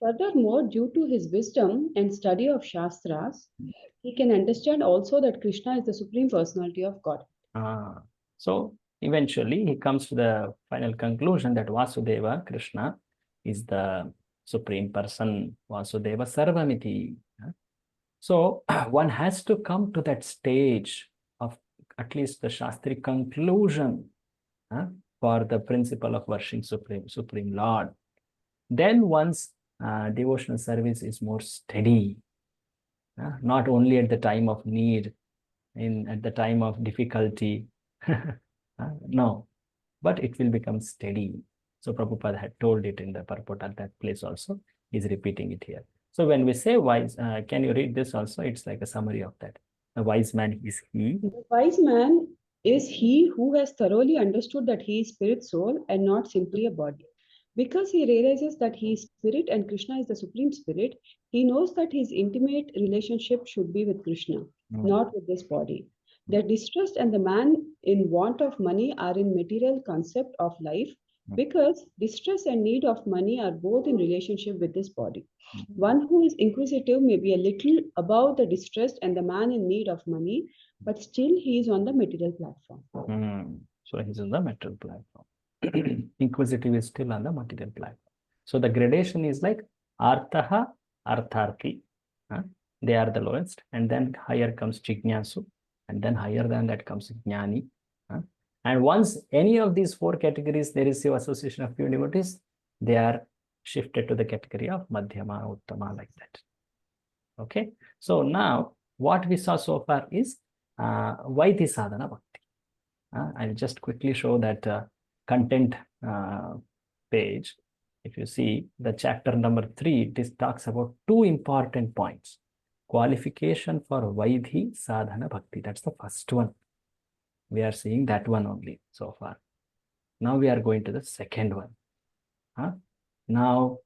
Furthermore, due to his wisdom and study of Shastras, he can understand also that Krishna is the Supreme Personality of God. So eventually he comes to the final conclusion that Vasudeva, Krishna, is the Supreme Person, Vasudeva Sarvamiti. So one has to come to that stage of at least the Shastri conclusion for the principle of worshiping Supreme Lord. Then one's devotional service is more steady, not only at the time of need, at the time of difficulty, no, but it will become steady. So Prabhupada had told it in the purport at that place also. He's repeating it here. So when we say wise, can you read this also? It's like a summary of that. A wise man is he. The wise man is he who has thoroughly understood that he is spirit soul and not simply a body. Because he realizes that he is spirit and Krishna is the supreme spirit, he knows that his intimate relationship should be with Krishna, not with this body. The distressed and the man in want of money are in material concept of life, because distress and need of money are both in relationship with this body. One who is inquisitive may be a little above the distressed and the man in need of money, but still he is on the material platform. So he's on the material platform. Inquisitive is still on the material platform. So the gradation is like Arthaha, Artharthi. They are the lowest. And then higher comes Jignasu. And then higher than that comes Jnani. And once any of these 4 categories, they receive association of pure devotees, they are shifted to the category of Madhyama, Uttama, like that. Okay. So now what we saw so far is Vaidhi Sadhana Bhakti. I'll just quickly show that content page. If you see the chapter number 3, this talks about 2 important points. Qualification for Vaidhi Sadhana Bhakti. That's the first one. We are seeing that one only so far. Now we are going to the second one. Now,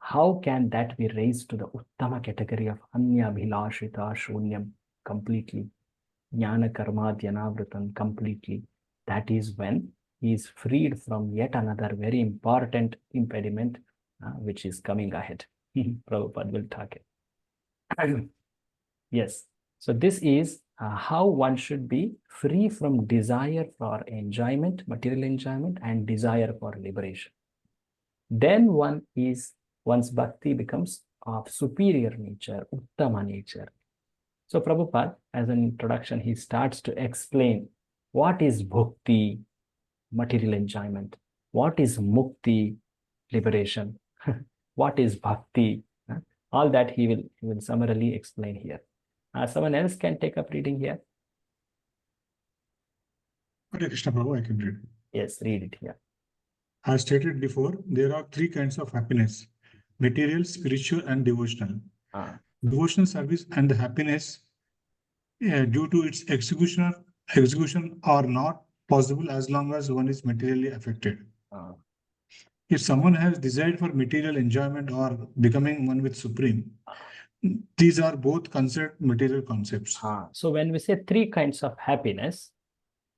how can that be raised to the Uttama category of Anya Bhilashita Shunyam completely? Jnana Karma Dhyanavritam completely. That is when he is freed from yet another very important impediment which is coming ahead. Prabhupada will talk it. Yes. So this is how one should be free from desire for enjoyment, material enjoyment, and desire for liberation. Then one's bhakti becomes of superior nature, uttama nature. So Prabhupada, as an introduction, he starts to explain what is bhakti, material enjoyment, what is mukti, liberation, what is bhakti. All that he will summarily explain here. Someone else can take up reading here. Hare Krishna Prabhu, I can read. Yes, read it here. As stated before, there are 3 kinds of happiness: material, spiritual, and devotional. Devotional service and the happiness due to its execution are not possible as long as one is materially affected. If someone has desired for material enjoyment or becoming one with Supreme, these are both considered material concepts. So when we say 3 kinds of happiness,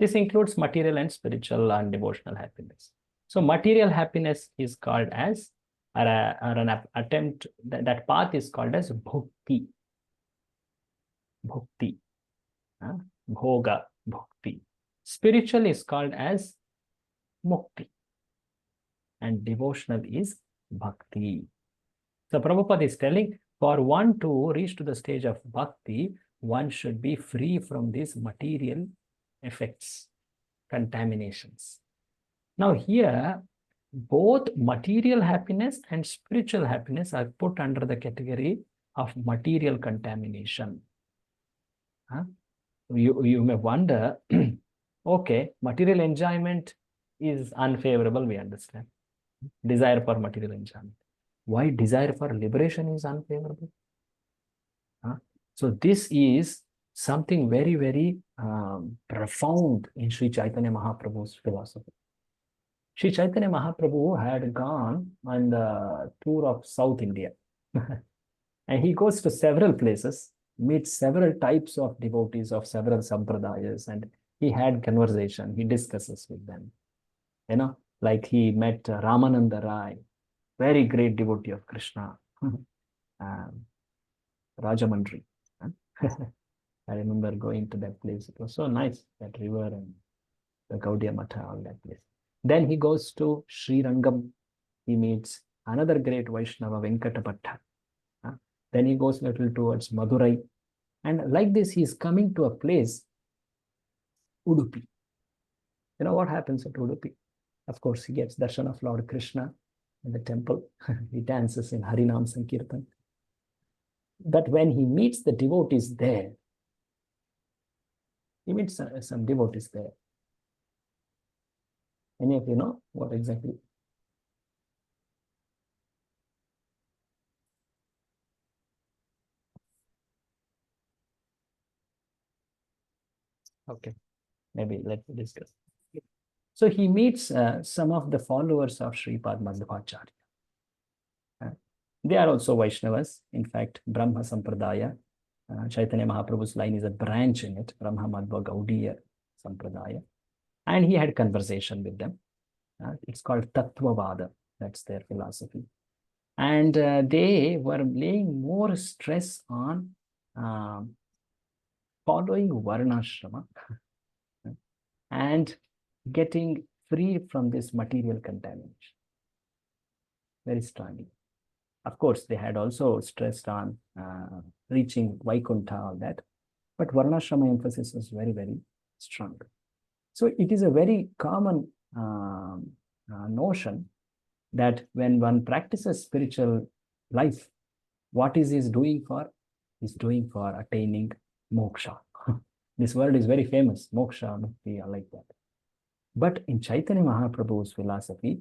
this includes material and spiritual and devotional happiness. So material happiness is called as an attempt, that path is called as bhukti. Bhukti. Bhoga, bhukti. Spiritual is called as mukti. And devotional is bhakti. So Prabhupada is telling, for one to reach to the stage of bhakti, one should be free from these material effects, contaminations. Now here, both material happiness and spiritual happiness are put under the category of material contamination. You may wonder, okay, material enjoyment is unfavorable, we understand. Desire for material enjoyment. Why desire for liberation is unfavorable? So this is something very, very profound in Sri Chaitanya Mahaprabhu's philosophy. Sri Chaitanya Mahaprabhu had gone on the tour of South India. And he goes to several places, meets several types of devotees of several sampradayas, and he had conversation, he discusses with them. You know, like he met Ramananda Rai, very great devotee of Krishna, Rajamandri. I remember going to that place. It was so nice, that river and the Gaudiya Matha, all that place. Then he goes to Sri Rangam. He meets another great Vaishnava, Venkatapatha. Then he goes a little towards Madurai. And like this, he is coming to a place, Udupi. You know what happens at Udupi? Of course, he gets darshan of Lord Krishna in the temple. He dances in Harinam Sankirtan. But when he meets the devotees there, he meets some devotees there. Any of you know what exactly? Okay, maybe let me discuss. So he meets some of the followers of Sripad Madhvacharya. They are also Vaishnavas. In fact, Brahma Sampradaya, Chaitanya Mahaprabhu's line is a branch in it, Brahma Madhva Gaudiya Sampradaya. And he had conversation with them. It's called Tattvavada. That's their philosophy. And they were laying more stress on following Varnashrama and getting free from this material contamination. Very strongly. Of course, they had also stressed on reaching Vaikuntha, all that. But Varnashrama emphasis was very, very strong. So it is a very common notion that when one practices spiritual life, what is he doing for? He's doing for attaining moksha. This word is very famous, moksha, mukti, I like that. But in Chaitanya Mahaprabhu's philosophy,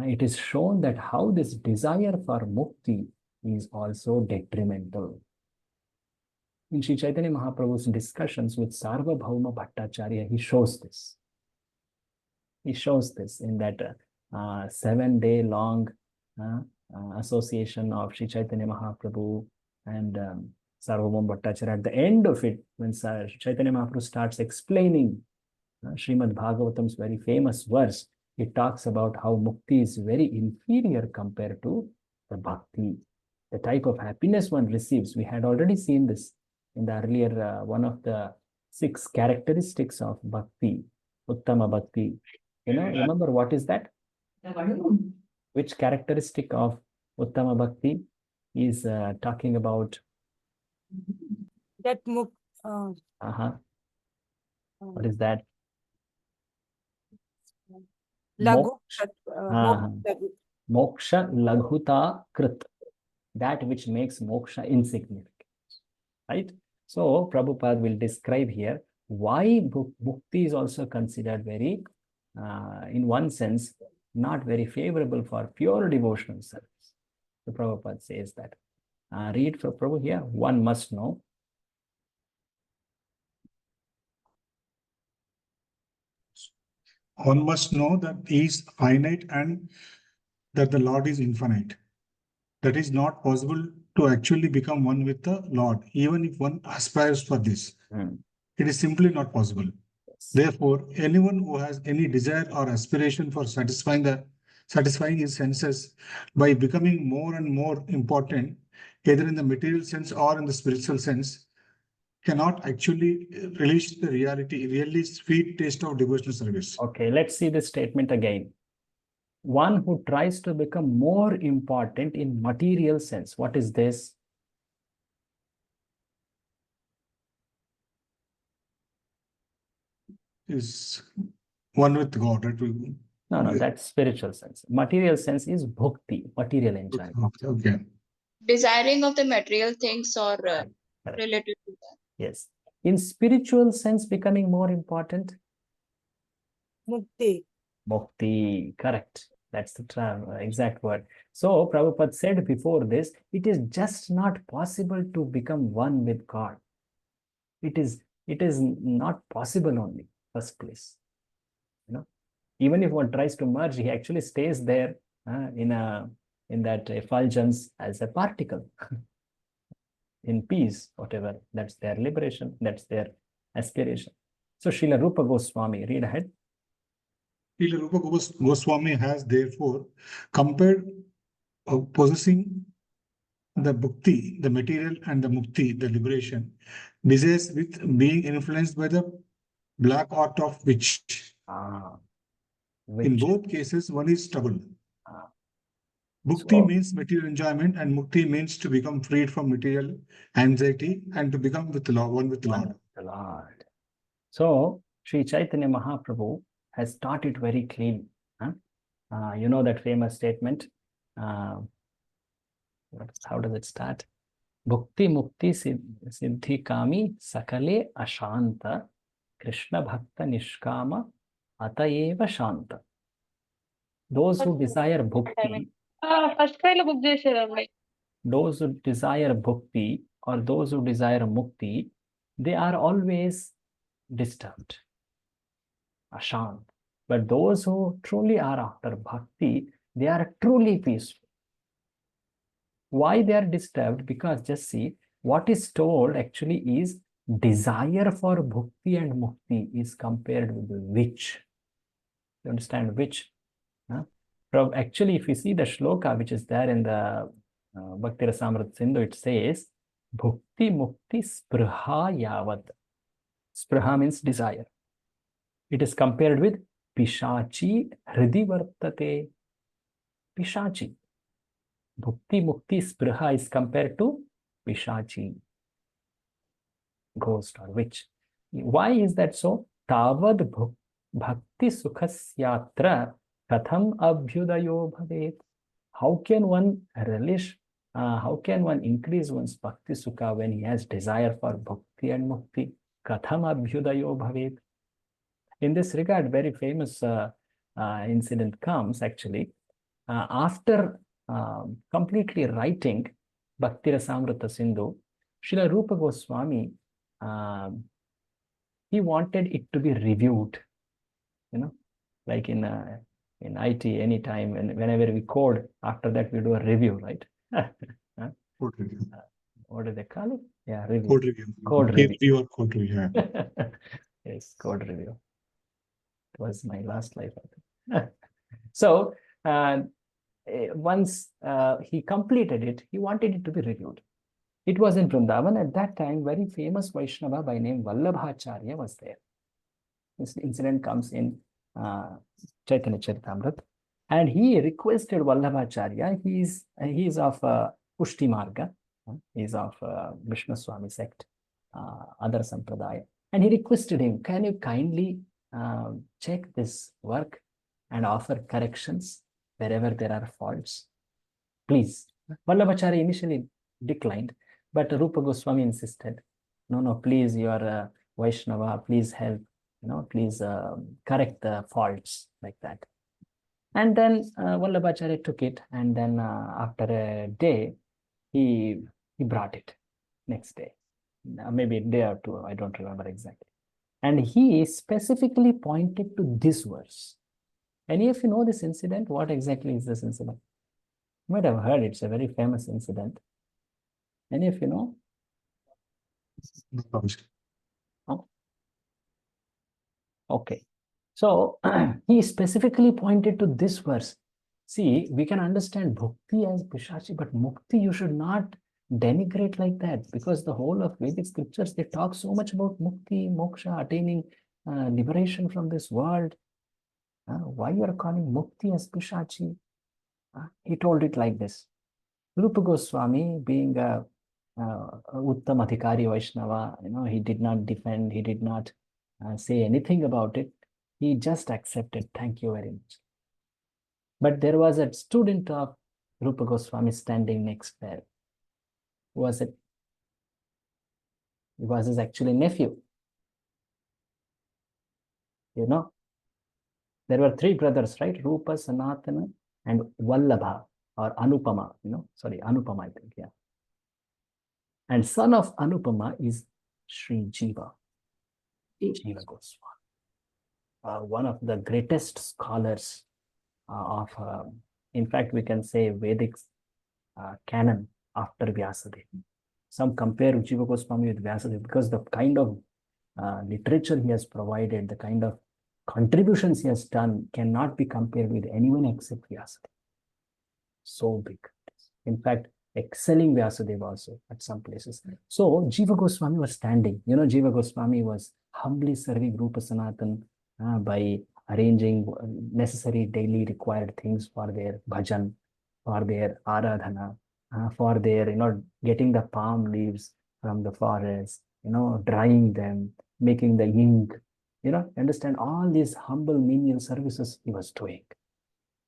it is shown that how this desire for mukti is also detrimental. In Sri Chaitanya Mahaprabhu's discussions with Sarvabhauma Bhattacharya, he shows this. He shows this in that 7-day long association of Sri Chaitanya Mahaprabhu and Sarvabhauma Bhattacharya. At the end of it, when Chaitanya Mahaprabhu starts explaining Srimad Bhagavatam's very famous verse, it talks about how mukti is very inferior compared to the bhakti. The type of happiness one receives. We had already seen this in the earlier, one of the 6 characteristics of bhakti, Uttama Bhakti. You know, remember what is that? Which characteristic of Uttama Bhakti is talking about? That what is that? Laghu. Moksha laghuta krit. That which makes moksha insignificant. Right? So Prabhupada will describe here why mukti is also considered very, in one sense, not very favorable for pure devotional service. So Prabhupada says that. Read for Prabhu here. One must know. One must know that he is finite and that the Lord is infinite. That is not possible to actually become one with the Lord, even if one aspires for this. It is simply not possible. Therefore, anyone who has any desire or aspiration for satisfying the satisfying his senses by becoming more and more important, either in the material sense or in the spiritual sense, cannot actually relish the really sweet taste of devotional service. Okay, let's see this statement again. One who tries to become more important in material sense. What is this? Is one with God, right? No, that's spiritual sense. Material sense is bhakti, material enjoyment. Okay. Desiring of the material things or Correct. related to that. Yes. In spiritual sense, becoming more important? Mukti. Bhakti, correct. That's the term, exact word. So Prabhupada said before this, it is just not possible to become one with God. It is not possible only, first place. Even if one tries to merge, he actually stays there in that effulgence as a particle. In peace, whatever. That's their liberation. That's their aspiration. So Srila Rupa Goswami, read ahead. Srila Rupa Goswami has therefore compared possessing the bhakti, the material, and the mukti, the liberation, desires with being influenced by the black art of which. In both cases, one is trouble. Bhakti means material enjoyment, and mukti means to become freed from material anxiety and to become with the Lord, one with the Lord. So, Sri Chaitanya Mahaprabhu has taught it very clearly. You know that famous statement. How does it start? Bhakti mukti siddhi kami sakale ashanta Krishna bhakta nishkama atayeva shanta. Those who desire bhakti, those who desire bhakti or those who desire mukti, they are always disturbed, ashant. But those who truly are after bhakti, they are truly peaceful. Why they are disturbed? Because just see, what is told actually is desire for bhakti and mukti is compared with which. You understand which? From actually, if you see the shloka which is there in the Bhakti Rasamrita Sindhu, it says bhakti mukti sprha yavat. Spraha means desire. It is compared with pishachi hridi vartate. Pishachi. Bhakti mukti spraha is compared to pishachi, ghost or witch. Why is that so? Tavad bhakti sukhasyatra katham abhyudayo bhavet. How can one relish, how can one increase one's bhakti sukha when he has desire for bhakti and mukti? Katham abhyudayo bhavet. In this regard, very famous incident comes actually after completely writing Bhakti Rasamrita Sindhu. Srila Rupa Goswami, he wanted it to be reviewed, like in IT, anytime, whenever we code, after that we do a review, right? Code review. What do they call it? Yeah, review. Code review. Code review. Or code review. Yes, code review. It was my last life, I think. So once he completed it, he wanted it to be reviewed. It was in Vrindavan. At that time, very famous Vaishnava by name Vallabhacharya was there. This incident comes in Chaitanya Charitamrita. And he requested Vallabhacharya, he is of Pushti Marga, he is of Vishnu Swami sect, other Sampradaya. And he requested him, can you kindly check this work and offer corrections wherever there are faults? Please. Vallabhacharya initially declined, but Rupa Goswami insisted, no, please, you are a Vaishnava, please help, please correct the faults like that. And then Vallabhacharya took it, and then after a day, he brought it next day, maybe a day or two, I don't remember exactly. And he specifically pointed to this verse. Any of you know this incident? What exactly is this incident? You might have heard it's a very famous incident. Any of you know? Oh. Okay. So he specifically pointed to this verse. See, we can understand bhakti as pishachi, but mukti you should not denigrate like that, because the whole of Vedic scriptures, they talk so much about mukti, moksha, attaining liberation from this world. Why you are calling mukti as pishachi? He told it like this. Rupa Goswami, being a Uttam Adhikari Vaishnava, he did not defend, he did not say anything about it. He just accepted. Thank you very much. But there was a student of Rupa Goswami standing next there. Who was it? He was his actually nephew. There were three brothers, right? Rupa, Sanatana, and Vallabha, or Anupama, Anupama, I think, yeah. And son of Anupama is Sri Jiva, Jiva Goswami, one of the greatest scholars of, in fact, we can say Vedic canon after Vyasadeva. Some compare Jiva Goswami with Vyasadeva because the kind of literature he has provided, the kind of contributions he has done cannot be compared with anyone except Vyasadeva. So big. In fact, excelling Vyasadeva also at some places. So Jiva Goswami was standing. Jiva Goswami was humbly serving Rupa Sanatan by arranging necessary daily required things for their bhajan, for their aradhana, for their, getting the palm leaves from the forest, drying them, making the ink, understand all these humble menial services he was doing.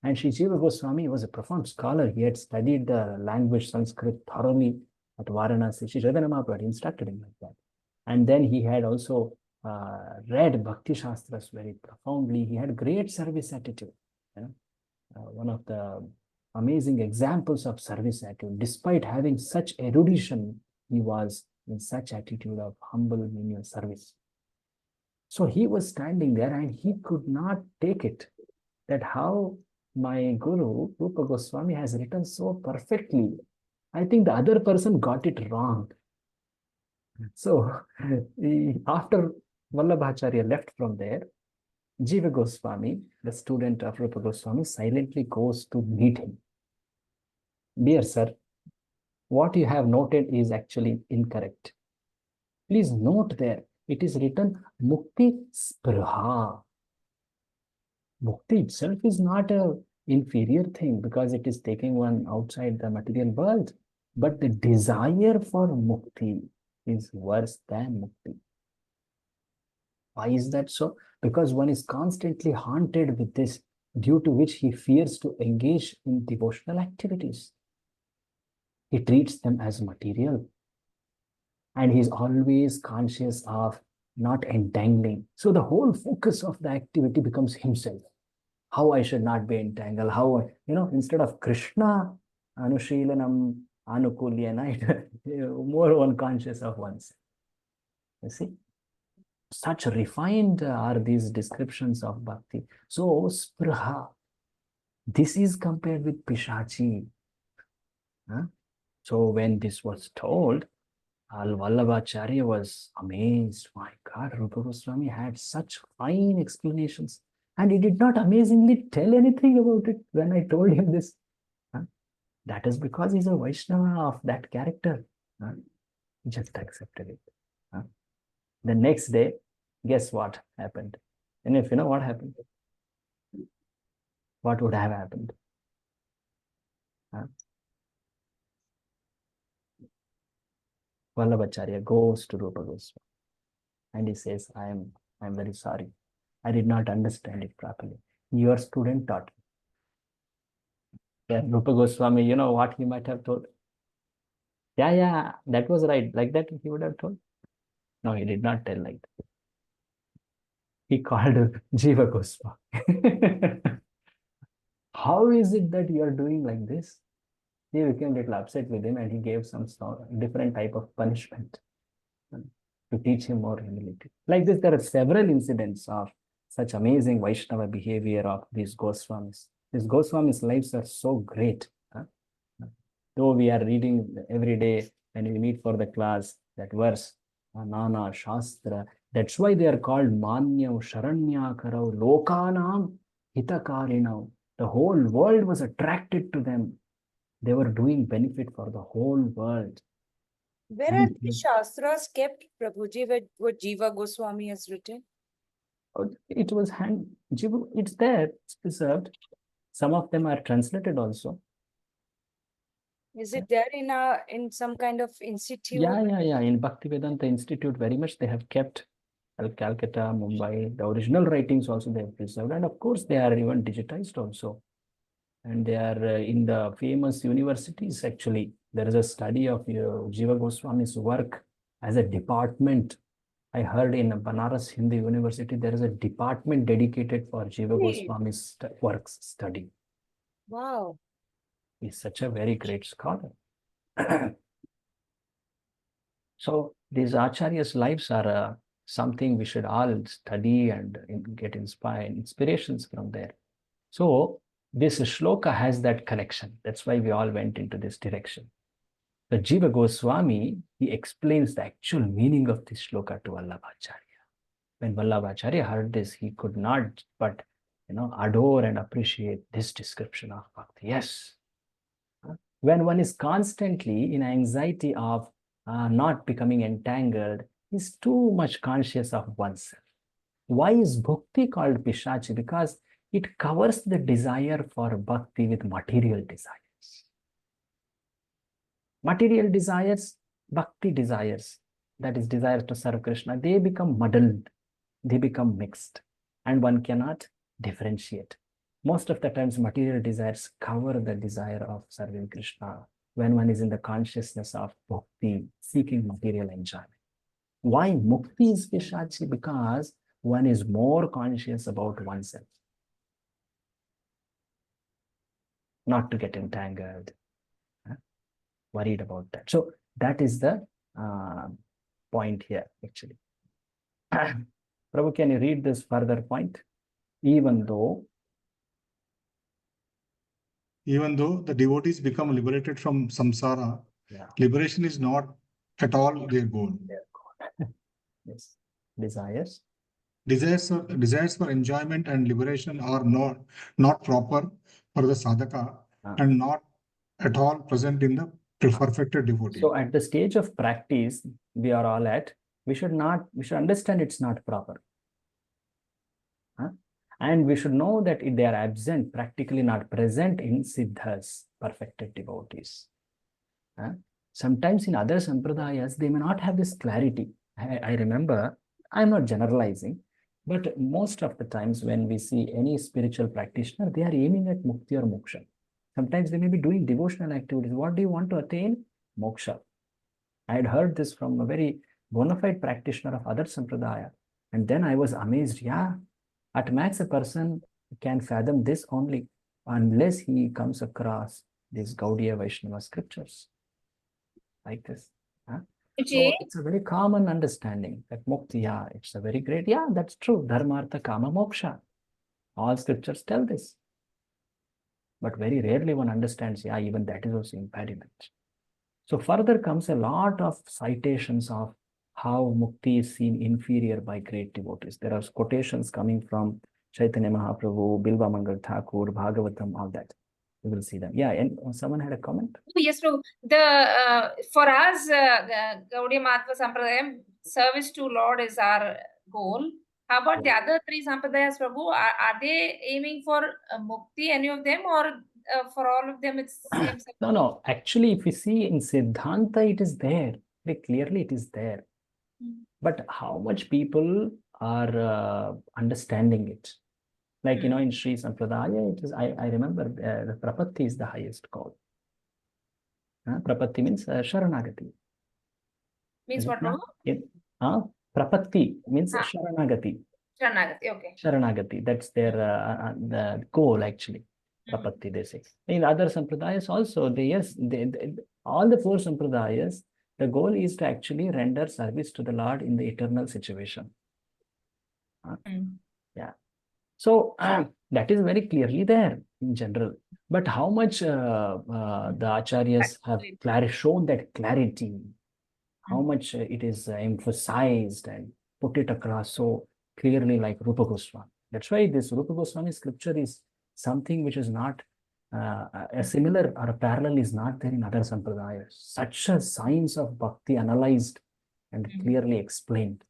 And Sri Jiva Goswami was a profound scholar. He had studied the language Sanskrit thoroughly at Varanasi. Sri Chaitanya Mahaprabhu instructed him like that. And then he had also read Bhakti Shastras very profoundly. He had great service attitude. One of the amazing examples of service attitude. Despite having such erudition, he was in such attitude of humble menial service. So he was standing there and he could not take it, that how my guru, Rupa Goswami, has written so perfectly. I think the other person got it wrong. So after Vallabhacharya left from there, Jiva Goswami, the student of Rupa Goswami, silently goes to meet him. Dear sir, what you have noted is actually incorrect. Please note there, it is written Mukti Spruha. Mukti itself is not an inferior thing because it is taking one outside the material world. But the desire for mukti is worse than mukti. Why is that so? Because one is constantly haunted with this, due to which he fears to engage in devotional activities. He treats them as material. And he's always conscious of not entangling. So the whole focus of the activity becomes himself. How I should not be entangled, how, instead of Krishna, Anushilanam, Anukulyana, more unconscious of oneself. You see? Such refined are these descriptions of bhakti. So, Spruha, this is compared with Pishachi. So, when this was told, Vallabhacharya was amazed. My God, Rupa Goswami had such fine explanations. And he did not amazingly tell anything about it when I told him this. That is because he's a Vaishnava of that character. He just accepted it. The next day, guess what happened? And if you know what happened, what would have happened? Vallabhacharya goes to Rupa Goswami and he says, I'm very sorry. I did not understand it properly. Your student taught me. Yeah, Rupa Goswami, you know what he might have told? Yeah, that was right. Like that he would have told. No, he did not tell like that. He called Jiva Goswami. How is it that you are doing like this? He became a little upset with him and he gave some different type of punishment to teach him more humility. Like this, there are several incidents of such amazing Vaishnava behavior of these Goswamis. These Goswamis' lives are so great. Though we are reading every day when we meet for the class, that verse, Nana Shastra, that's why they are called Manyav, Sharanyakarau, Lokanam, Hitakarinam. The whole world was attracted to them. They were doing benefit for the whole world. Where are the Shastras kept, Prabhuji, what Jiva Goswami has written? It was it's there, it's preserved. Some of them are translated also. Is it there in some kind of institute? Yeah. In Bhaktivedanta Institute, very much they have kept Calcutta, Mumbai, the original writings also they have preserved. And of course, they are even digitized also. And they are in the famous universities, actually. There is a study of Jiva Goswami's work as a department. I heard in Banaras Hindu University, there is a department dedicated for Jiva Goswami's works study. Wow. He's such a very great scholar. So these Acharyas' lives are something we should all study and get inspirations from there. So this shloka has that connection. That's why we all went into this direction. The Jiva Goswami, he explains the actual meaning of this shloka to Vallabhacharya. When Vallabhacharya heard this, he could not but adore and appreciate this description of bhakti. Yes. When one is constantly in anxiety of not becoming entangled, is too much conscious of oneself. Why is bhakti called Pishachi? Because it covers the desire for bhakti with material desires. Material desires, bhakti desires, that is desire to serve Krishna, they become muddled, they become mixed, and one cannot differentiate. Most of the times, material desires cover the desire of serving Krishna when one is in the consciousness of bhakti, seeking material enjoyment. Why mukti is Pishachi? Because one is more conscious about oneself, not to get entangled, worried about that. So that is the point here, actually. Prabhu, can you read this further point? Even though the devotees become liberated from samsara, liberation is not at all their goal. Yes. Desires for enjoyment and liberation are not proper for the sadhaka and not at all present in the perfected devotee. So at the stage of practice we are all at, we should understand it's not proper. And we should know that if they are absent, practically not present in siddhas, perfected devotees. Sometimes in other sampradayas, they may not have this clarity. I remember, I'm not generalizing, but most of the times when we see any spiritual practitioner, they are aiming at mukti or moksha. Sometimes they may be doing devotional activities. What do you want to attain? Moksha. I had heard this from a very bona fide practitioner of other sampradaya. And then I was amazed. Yeah, at max a person can fathom this only unless he comes across these Gaudiya Vaishnava scriptures like this. So it's a very common understanding that mukti, it's a very great, that's true. Dharma, artha, kama, moksha. All scriptures tell this. But very rarely one understands, even that is also impediment. So further comes a lot of citations of how mukti is seen inferior by great devotees. There are quotations coming from Chaitanya Mahaprabhu, Bilva Mangal Thakur, Bhagavatam, all that. We will see them. Yeah, and someone had a comment? Yes, Prabhu. For us, Gaudiya Mahatva Sampradayam, service to Lord is our goal. How about the other three Sampradayas, Prabhu? Are they aiming for mukti, any of them, or for all of them it's same? No. Actually, if we see in Siddhanta, it is there. Very clearly, it is there. But how much people are understanding it? Like, in Sri Sampradaya, it is, I remember the Prapatti is the highest call. Prapatti means Sharanagati. Means what, Prabhu? Prapatti means Sharanagati. Sharanagati, okay. Sharanagati, that's their the goal actually. Prapatti, they say. In other Sampradayas also, all the four Sampradayas, the goal is to actually render service to the Lord in the eternal situation. Yeah. So that is very clearly there in general. But how much the Acharyas have shown that clarity, how much it is emphasized and put it across so clearly like Rupa Goswami. That's why this Rupa Goswami scripture is something which is not a similar or a parallel is not there in other sampradayas. Such a science of bhakti analyzed and clearly explained.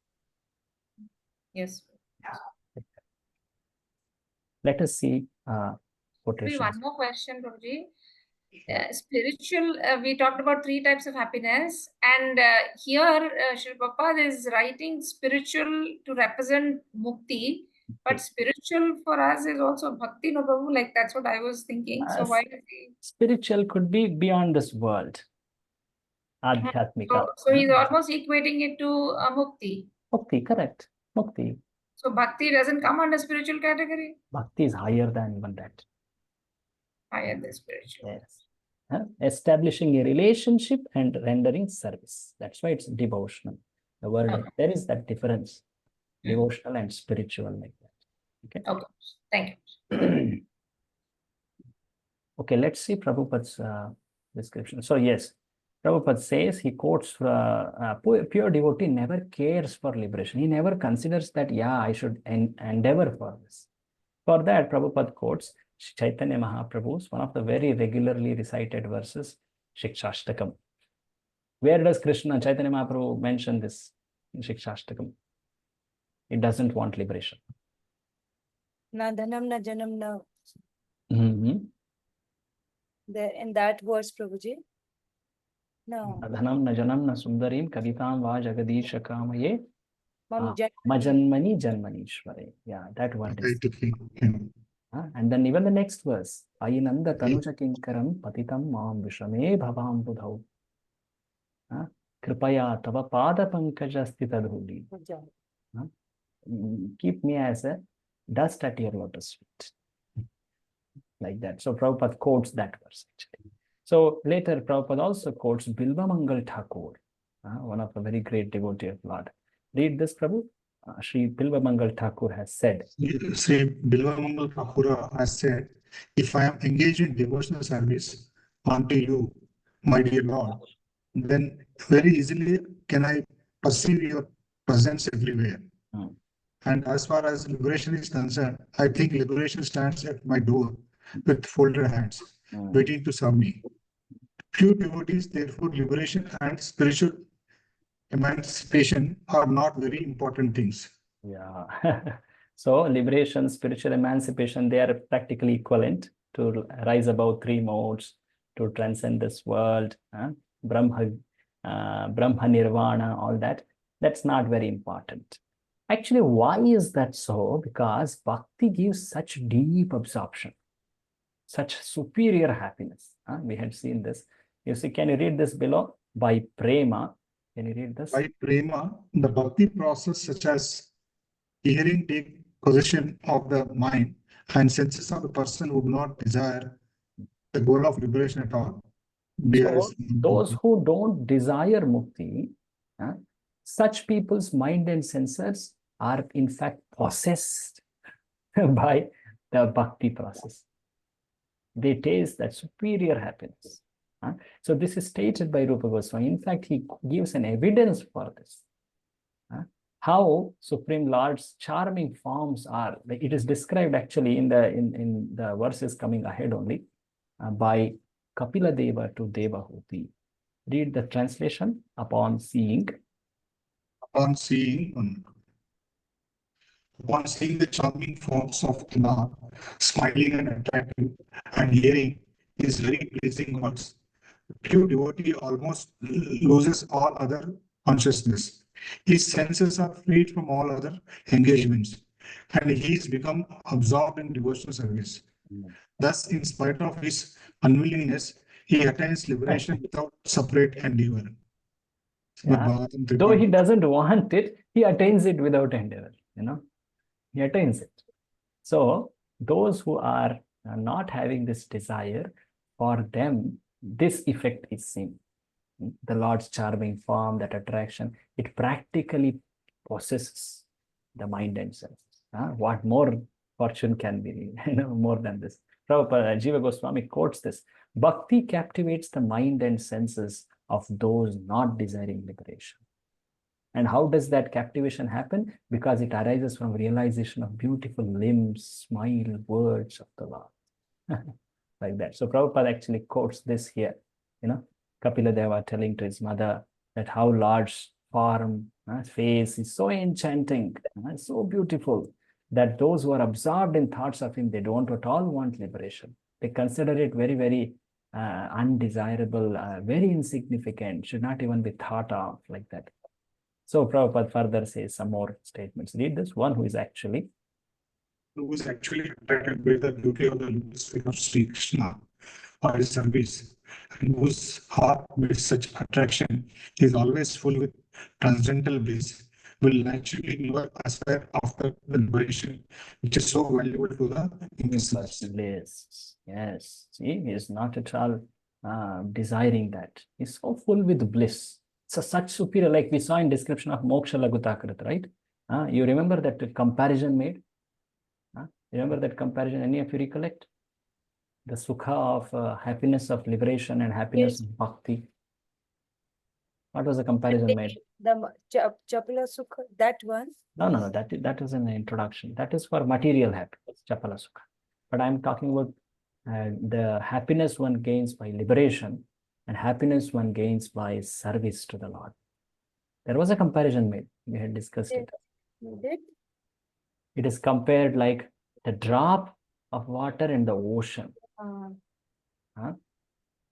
Yes. Yeah. Let us see quotations. One more question, Prabhuji. Spiritual, we talked about 3 types of happiness, and here Srila Prabhupada is writing spiritual to represent mukti, but spiritual for us is also bhakti, no Prabhu? Like that's what I was thinking. So why is he... Spiritual could be beyond this world. Adhyatmika. So he's almost equating it to mukti. Mukti, correct. Mukti. So bhakti doesn't come under spiritual category? Bhakti is higher than even that. Higher than spiritual. Yes. Establishing a relationship and rendering service. That's why it's devotional. The word, there is that difference. Devotional and spiritual like that. Okay. Thank you. Okay, let's see Prabhupada's description. So yes, Prabhupada says, he quotes, pure devotee never cares for liberation. He never considers that, yeah, I should endeavor for this. For that, Prabhupada quotes Chaitanya Mahaprabhu's one of the very regularly recited verses, Shikshashtakam. Where does Chaitanya Mahaprabhu mention this in Shikshashtakam? It doesn't want liberation. Na dhanam na janam na. Mm-hmm. There in that verse, Prabhuji. No. Dhanam na janam na sundarim kavitam va jagadisha kamaye Mam majanmani janmanishware. Yeah, that one is. And then even the next verse, Ayinanda tanuja kinkaram patitam maam vishame bhavam budhau. Kripaya tava pada pankajasti tadhuli. Keep me as a dust at your lotus feet. Like that. So Prabhupada quotes that verse actually. So later Prabhupada also quotes Bilva Mangal Thakur, one of the very great devotee of Lord. Read this, Prabhu. Sri Bilva Mangal Thakur has said. Sri Bilva Mangal Thakur has said, if I am engaged in devotional service unto you, my dear Lord, then very easily can I perceive your presence everywhere. And as far as liberation is concerned, I think liberation stands at my door with folded hands, waiting to serve me. Few devotees, therefore, liberation and spiritual emancipation are not very important things. Yeah. So liberation, spiritual emancipation, they are practically equivalent to rise above 3 modes, to transcend this world, Brahma Nirvana, all that. That's not very important. Actually, why is that so? Because bhakti gives such deep absorption, such superior happiness. We had seen this. You see, can you read this below? By prema. Can you read this? By prema, the bhakti process such as hearing take possession of the mind and senses of the person would not desire the goal of liberation at all. So those who don't desire mukti, such people's mind and senses are in fact possessed by the bhakti process. They taste that superior happiness. So this is stated by Rupa Goswami. In fact, he gives an evidence for this. How Supreme Lord's charming forms are. It is described actually in the verses coming ahead only by Kapila Deva to Devahuti. Read the translation. Upon seeing the charming forms of the Lord, smiling and attractive, and hearing his very pleasing words, pure devotee almost loses all other consciousness. His senses are freed from all other engagements, and he has become absorbed in devotional service. Thus, in spite of his unwillingness, he attains liberation without separate endeavor. Yeah. Though he doesn't want it, he attains it without endeavor. He attains it. So those who are not having this desire, for them, this effect is seen. The Lord's charming form, that attraction, it practically possesses the mind and senses. What more fortune can be, more than this? Prabhupada, Jiva Goswami quotes this. Bhakti captivates the mind and senses of those not desiring liberation. And how does that captivation happen? Because it arises from realization of beautiful limbs, smile, words of the Lord. like that. So Prabhupada actually quotes this here. Kapila Deva telling to his mother that how large form, face is so enchanting, so beautiful, that those who are absorbed in thoughts of him, they don't at all want liberation. They consider it very, very undesirable, very insignificant, should not even be thought of like that. So Prabhupada further says some more statements. Read this one who is actually attracted by the beauty of the lotus feet of Sri Krishna or his service, and whose heart with such attraction is always full with transcendental bliss, will naturally never aspire after the liberation, which is so valuable to the innocents. Bliss. Yes. See, he is not at all desiring that. He's so full with bliss. So such superior, like we saw in description of Moksha Laghutakrit, right? You remember that comparison made? Remember that comparison? Any of you recollect? The sukha of happiness of liberation and happiness of bhakti. What was the comparison made? The Chapala Sukha, that one? No. That is in the introduction. That is for material happiness, Chapala Sukha. But I'm talking about the happiness one gains by liberation and happiness one gains by service to the Lord. There was a comparison made. We had discussed it. You did? It is compared like the drop of water in the ocean.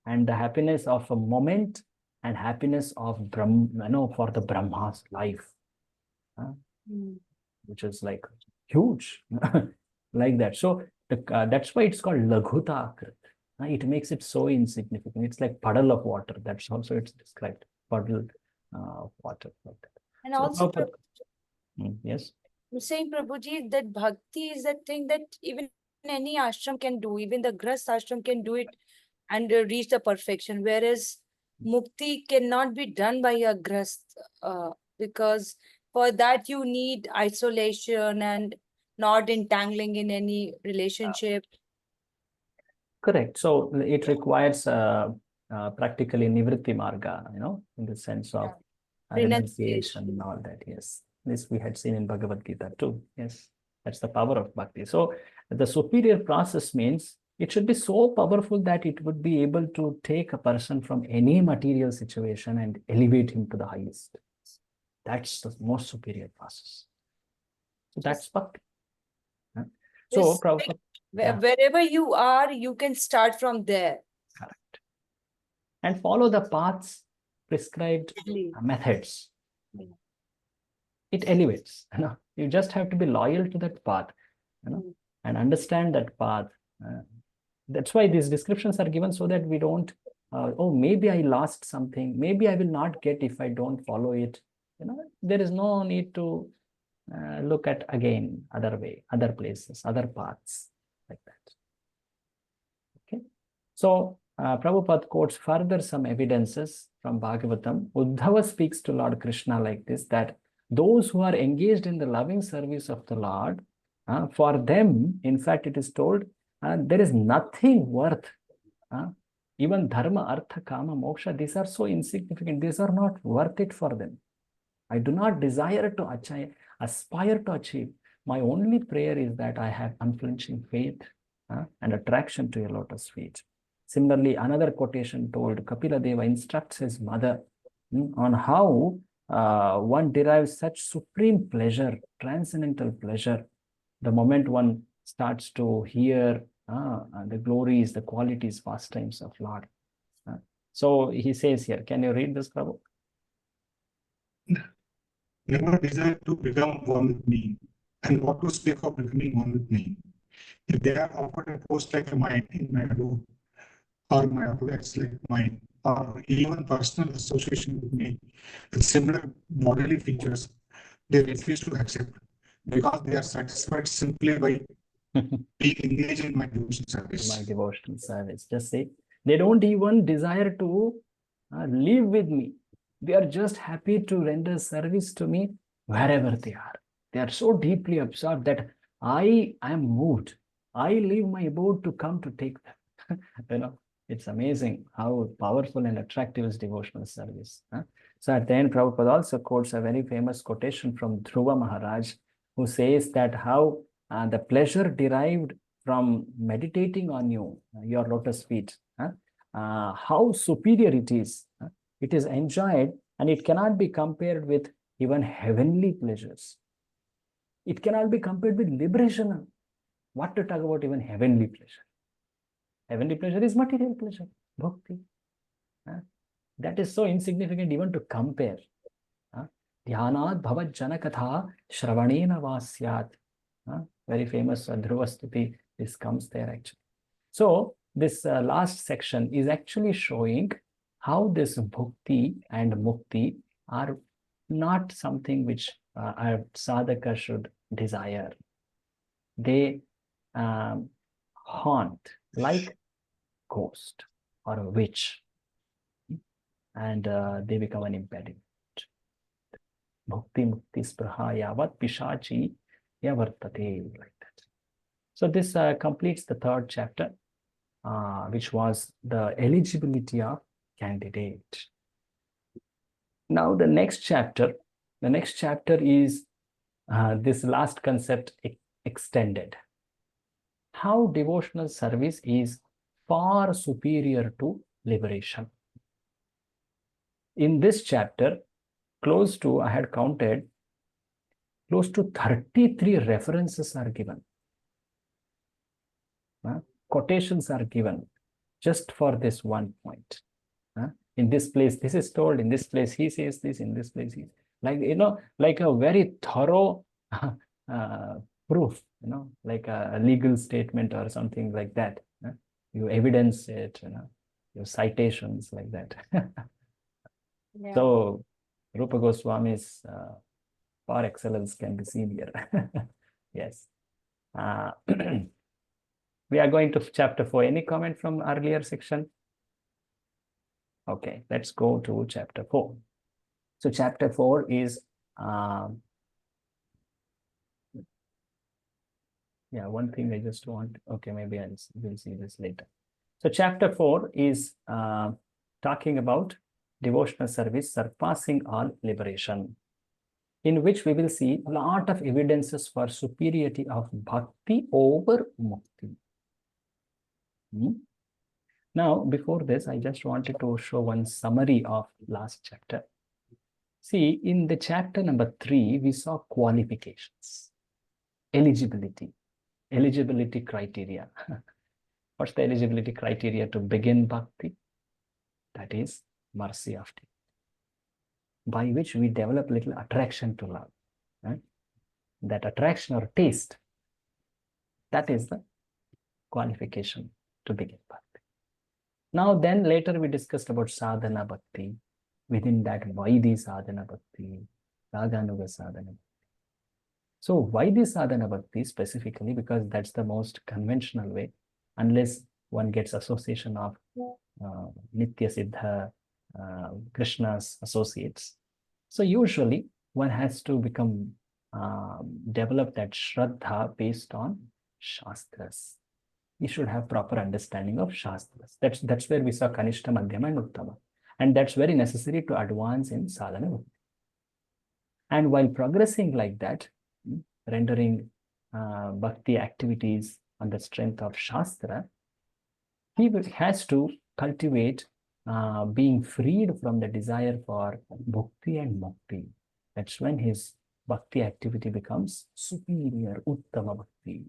And the happiness of a moment and happiness of for the Brahma's life. Which is like huge. Like that. So that's why it's called Laghuta Akrit. It makes it so insignificant. It's like puddle of water. That's also it's described. Puddle of water. Like that. And So, also, yes. I'm saying, Prabhuji, that bhakti is that thing that even any ashram can do, even the grast ashram can do it and reach the perfection, whereas mukti cannot be done by a grast because for that you need isolation and not entangling in any relationship. Correct. So it requires practically nivritti marga, in the sense of renunciation and all that. Yes. This we had seen in Bhagavad Gita too. Yes. That's the power of bhakti. So the superior process means it should be so powerful that it would be able to take a person from any material situation and elevate him to the highest. That's the most superior process. So that's bhakti. So wherever you are, you can start from there. Correct. And follow the paths prescribed methods. It elevates. You just have to be loyal to that path, and understand that path. That's why these descriptions are given so that we don't, maybe I lost something. Maybe I will not get if I don't follow it. There is no need to look at again other way, other places, other paths like that. Okay. So Prabhupada quotes further some evidences from Bhagavatam. Uddhava speaks to Lord Krishna like this, that those who are engaged in the loving service of the Lord, for them, in fact, it is told, there is nothing worth. Even dharma, artha, kama, moksha, these are so insignificant. These are not worth it for them. I do not desire to aspire to achieve. My only prayer is that I have unflinching faith and attraction to your lotus feet. Similarly, another quotation told Kapila Deva instructs his mother on how one derives such supreme pleasure, transcendental pleasure, the moment one starts to hear the glories, the qualities, pastimes of Lord. So he says here, can you read this, Prabhu? Never desire to become one with me, and what to speak of becoming one with me. If they are offered a post like mine in my abode, or my objects like mine, or even personal association with me with similar bodily features, they refuse to accept because they are satisfied simply by being engaged in my devotional service. My devotional service. Just say, they don't even desire to live with me. They are just happy to render service to me wherever they are. They are so deeply absorbed that I am moved. I leave my abode to come to take them. It's amazing how powerful and attractive is devotional service. So at the end, Prabhupada also quotes a very famous quotation from Dhruva Maharaj, who says that how the pleasure derived from meditating on your lotus feet, how superior it is. It is enjoyed, and it cannot be compared with even heavenly pleasures. It cannot be compared with liberation. What to talk about even heavenly pleasure? Heavenly pleasure is material pleasure, bhakti. That is so insignificant even to compare. Dhyanad bhavat janakatha shravanena vasyat. Very famous Dhruva Stuti. This comes there actually. So this last section is actually showing how this bhakti and mukti are not something which a sadhaka should desire. They haunt like ghost or a witch, and they become an impediment. Bhakti mukti spraha yavat pishachi yavartate, like that. So this completes the third chapter, which was the eligibility of candidate. Now the next chapter is this last concept extended. How devotional service is far superior to liberation. In this chapter, I had counted, close to 33 references are given. Quotations are given just for this one point. In this place, this is told. In this place, he says this. In this place, like a very thorough proof, like a legal statement or something like that. You evidence it, your citations like that. Yeah. So Rupa Goswami's par excellence can be seen here. Yes. We are going to chapter 4. Any comment from earlier section? Okay, let's go to chapter 4. So chapter 4 is, one thing I just want, okay, maybe we'll see this later. So chapter 4 is talking about devotional service surpassing all liberation, in which we will see a lot of evidences for superiority of bhakti over mukti. Now, before this, I just wanted to show one summary of last chapter. See, in the chapter number 3, we saw qualifications, eligibility criteria. What's the eligibility criteria to begin bhakti? That is mercy of Deity, by which we develop little attraction to love. Right? That attraction or taste, that is the qualification to begin bhakti. Now then later we discussed about sadhana bhakti. Within that, Vaidhi sadhana bhakti, Raganuga sadhana bhakti. So Vaidhi sadhana bhakti specifically, because that's the most conventional way, unless one gets association of Nitya Siddha, Krishna's associates. So usually one has to develop that Shraddha based on Shastras. We should have proper understanding of Shastras. That's where we saw Kanishta, Madhyama and Uttama. And that's very necessary to advance in sadhana bhakti. And while progressing like that, rendering bhakti activities on the strength of Shastra, he has to cultivate being freed from the desire for bhakti and mukti. That's when his bhakti activity becomes superior, uttama bhakti.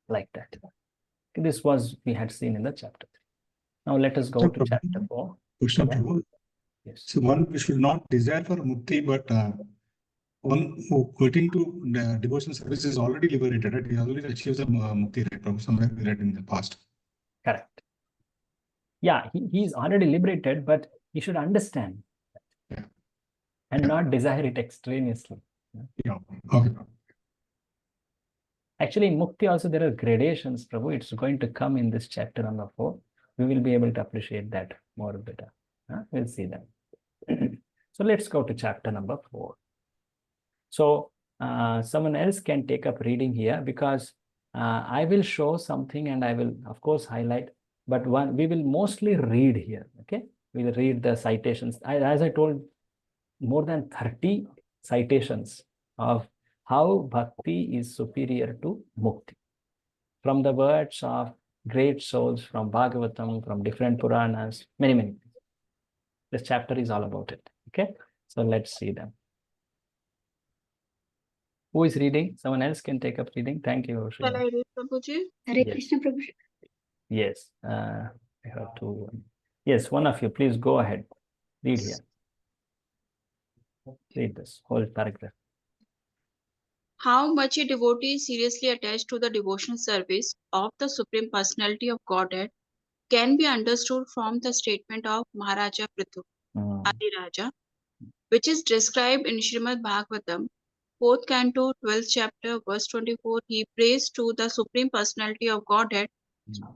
Like that. This was we had seen in the chapter 3. Now let us go to chapter 4. Yes. So one should not desire for mukti, but one who getting to the devotional service is already liberated, right? He already achieves the mukti, right? Somewhere we read in the past. Correct. Yeah, he's already liberated, but he should understand and not desire it extraneously. Yeah. Okay. Actually, in mukti also there are gradations, Prabhu. It's going to come in this chapter number 4. We will be able to appreciate that more better. We'll see that. So let's go to chapter number 4. So someone else can take up reading here, because I will show something and I will, of course, highlight. But we will mostly read here. Okay, we'll read the citations. As I told, more than 30 citations of how bhakti is superior to mukti. from the words of great souls from Bhagavatam, from different Puranas, many, many. This chapter is all about it. Okay, so let's see them. Who is reading? Someone else can take up reading. Thank you, Shall Shreya. I read, Prabhuji? Hare Yes. Krishna Prabhu. Yes, I have to. Yes, one of you, please go ahead. Read here. Read this whole paragraph. How much a devotee is seriously attached to the devotional service of the Supreme Personality of Godhead can be understood from the statement of Maharaja Prithu, Adiraja, which is described in Srimad Bhagavatam, 4th canto, 12th chapter, verse 24. He prays to the Supreme Personality of Godhead,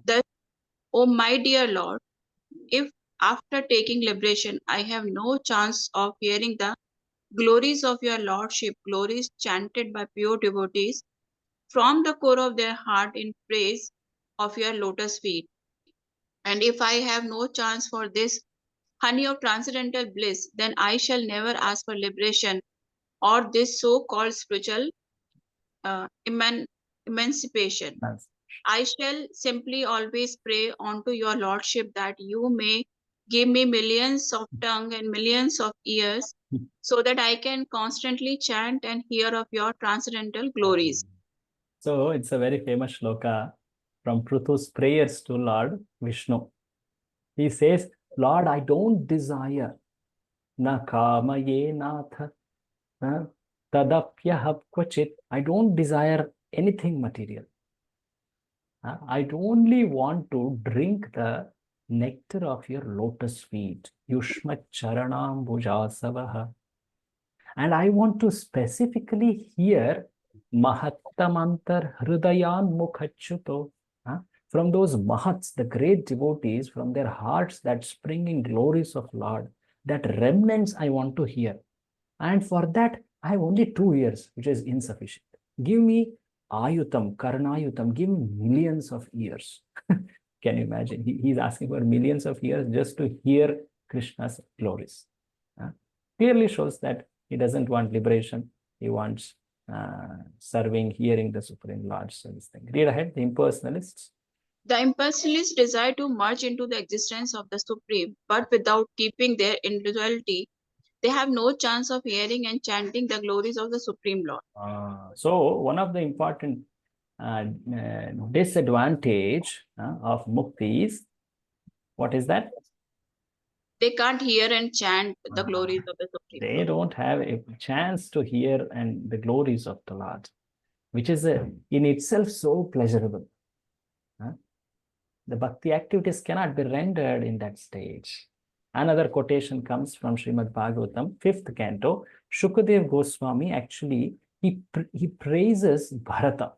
thus, O my dear Lord, if after taking liberation I have no chance of hearing the glories of your Lordship, glories chanted by pure devotees from the core of their heart in praise of your lotus feet, and if I have no chance for this honey of transcendental bliss, then I shall never ask for liberation or this so-called spiritual emancipation. I shall simply always pray unto your Lordship that you may give me millions of tongue and millions of ears so that I can constantly chant and hear of your transcendental glories. So it's a very famous shloka from Pruthu's prayers to Lord Vishnu. He says, Lord, I don't desire na kamaye nath tadapyahap kvachit. I don't desire anything material. I only want to drink the nectar of your lotus feet. Yushma charanam bhujasavaha. And I want to specifically hear Mahattamantar Hridayan Mukhachuto. From those Mahats, the great devotees, from their hearts that spring in glories of Lord, that remnants I want to hear. And for that, I have only 2 years, which is insufficient. Give me Ayutam, Karnayutam, give me millions of years. Can you imagine? He's asking for millions of years just to hear Krishna's glories. Clearly shows that he doesn't want liberation. He wants serving, hearing the Supreme Lord. So this thing. Read ahead, the impersonalists. The impersonalists desire to merge into the existence of the Supreme, but without keeping their individuality, they have no chance of hearing and chanting the glories of the Supreme Lord. So one of the important disadvantage of mukti is, what is that? They can't hear and chant the glories of the Supreme They Lord. don't have a chance to hear and the glories of the Lord, which is in itself so pleasurable. The bhakti activities cannot be rendered in that stage. Another quotation comes from Srimad Bhagavatam, 5th canto. Shukadev Goswami actually, he praises Bharata.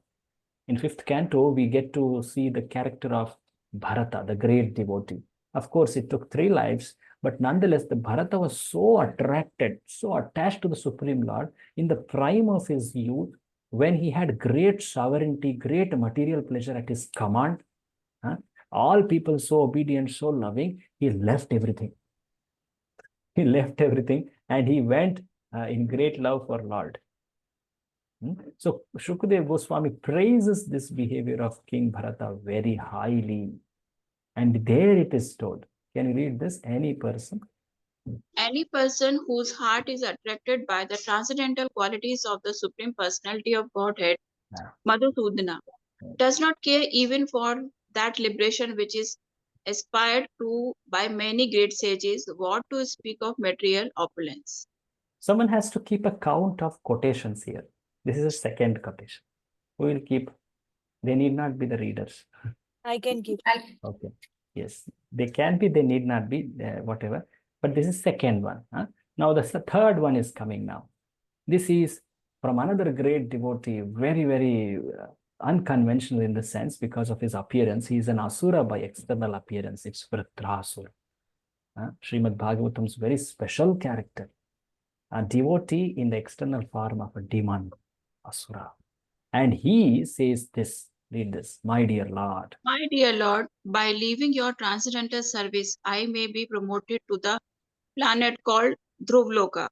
In 5th canto, we get to see the character of Bharata, the great devotee. Of course, it took 3 lives, but nonetheless, the Bharata was so attracted, so attached to the Supreme Lord in the prime of his youth, when he had great sovereignty, great material pleasure at his command. All people so obedient, so loving, he left everything. He left everything and he went in great love for Lord. So Shukadev Goswami praises this behavior of King Bharata very highly. And there it is told. Can you read this? Any person? Any person whose heart is attracted by the transcendental qualities of the Supreme Personality of Godhead, Madhusudana, does not care even for that liberation which is aspired to by many great sages, what to speak of material opulence. Someone has to keep a count of quotations here. This is a second quotation. Who will keep? They need not be the readers. I can keep. Okay. Yes, they can be, they need not be, whatever. But this is second one. Now the third one is coming now. This is from another great devotee, very, very unconventional in the sense because of his appearance. He is an asura by external appearance. It's Vritrasura. Srimad Bhagavatam's very special character. A devotee in the external form of a demon, asura. And he says this, read this, my dear Lord. My dear Lord, by leaving your transcendental service, I may be promoted to the planet called Dhruvloka,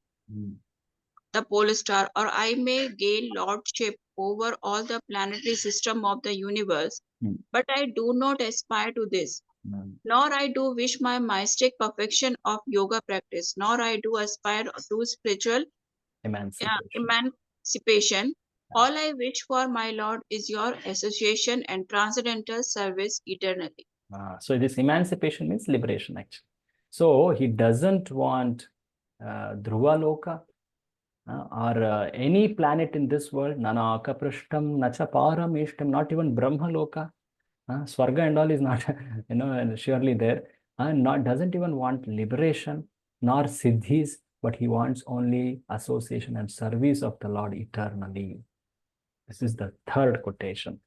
the pole star, or I may gain lordship over all the planetary system of the universe, but I do not aspire to this. Nor I do wish my mystic perfection of yoga practice, nor I do aspire to spiritual emancipation. All I wish for, my Lord, is your association and transcendental service eternally. So this emancipation means liberation, actually. So he doesn't want Dhruva Loka or any planet in this world. Nana Akaprishtam, Nacha Param Ishtam, not even Brahma Loka. Swarga and all is not, surely there. Doesn't even want liberation nor siddhis, but he wants only association and service of the Lord eternally. This is the third quotation.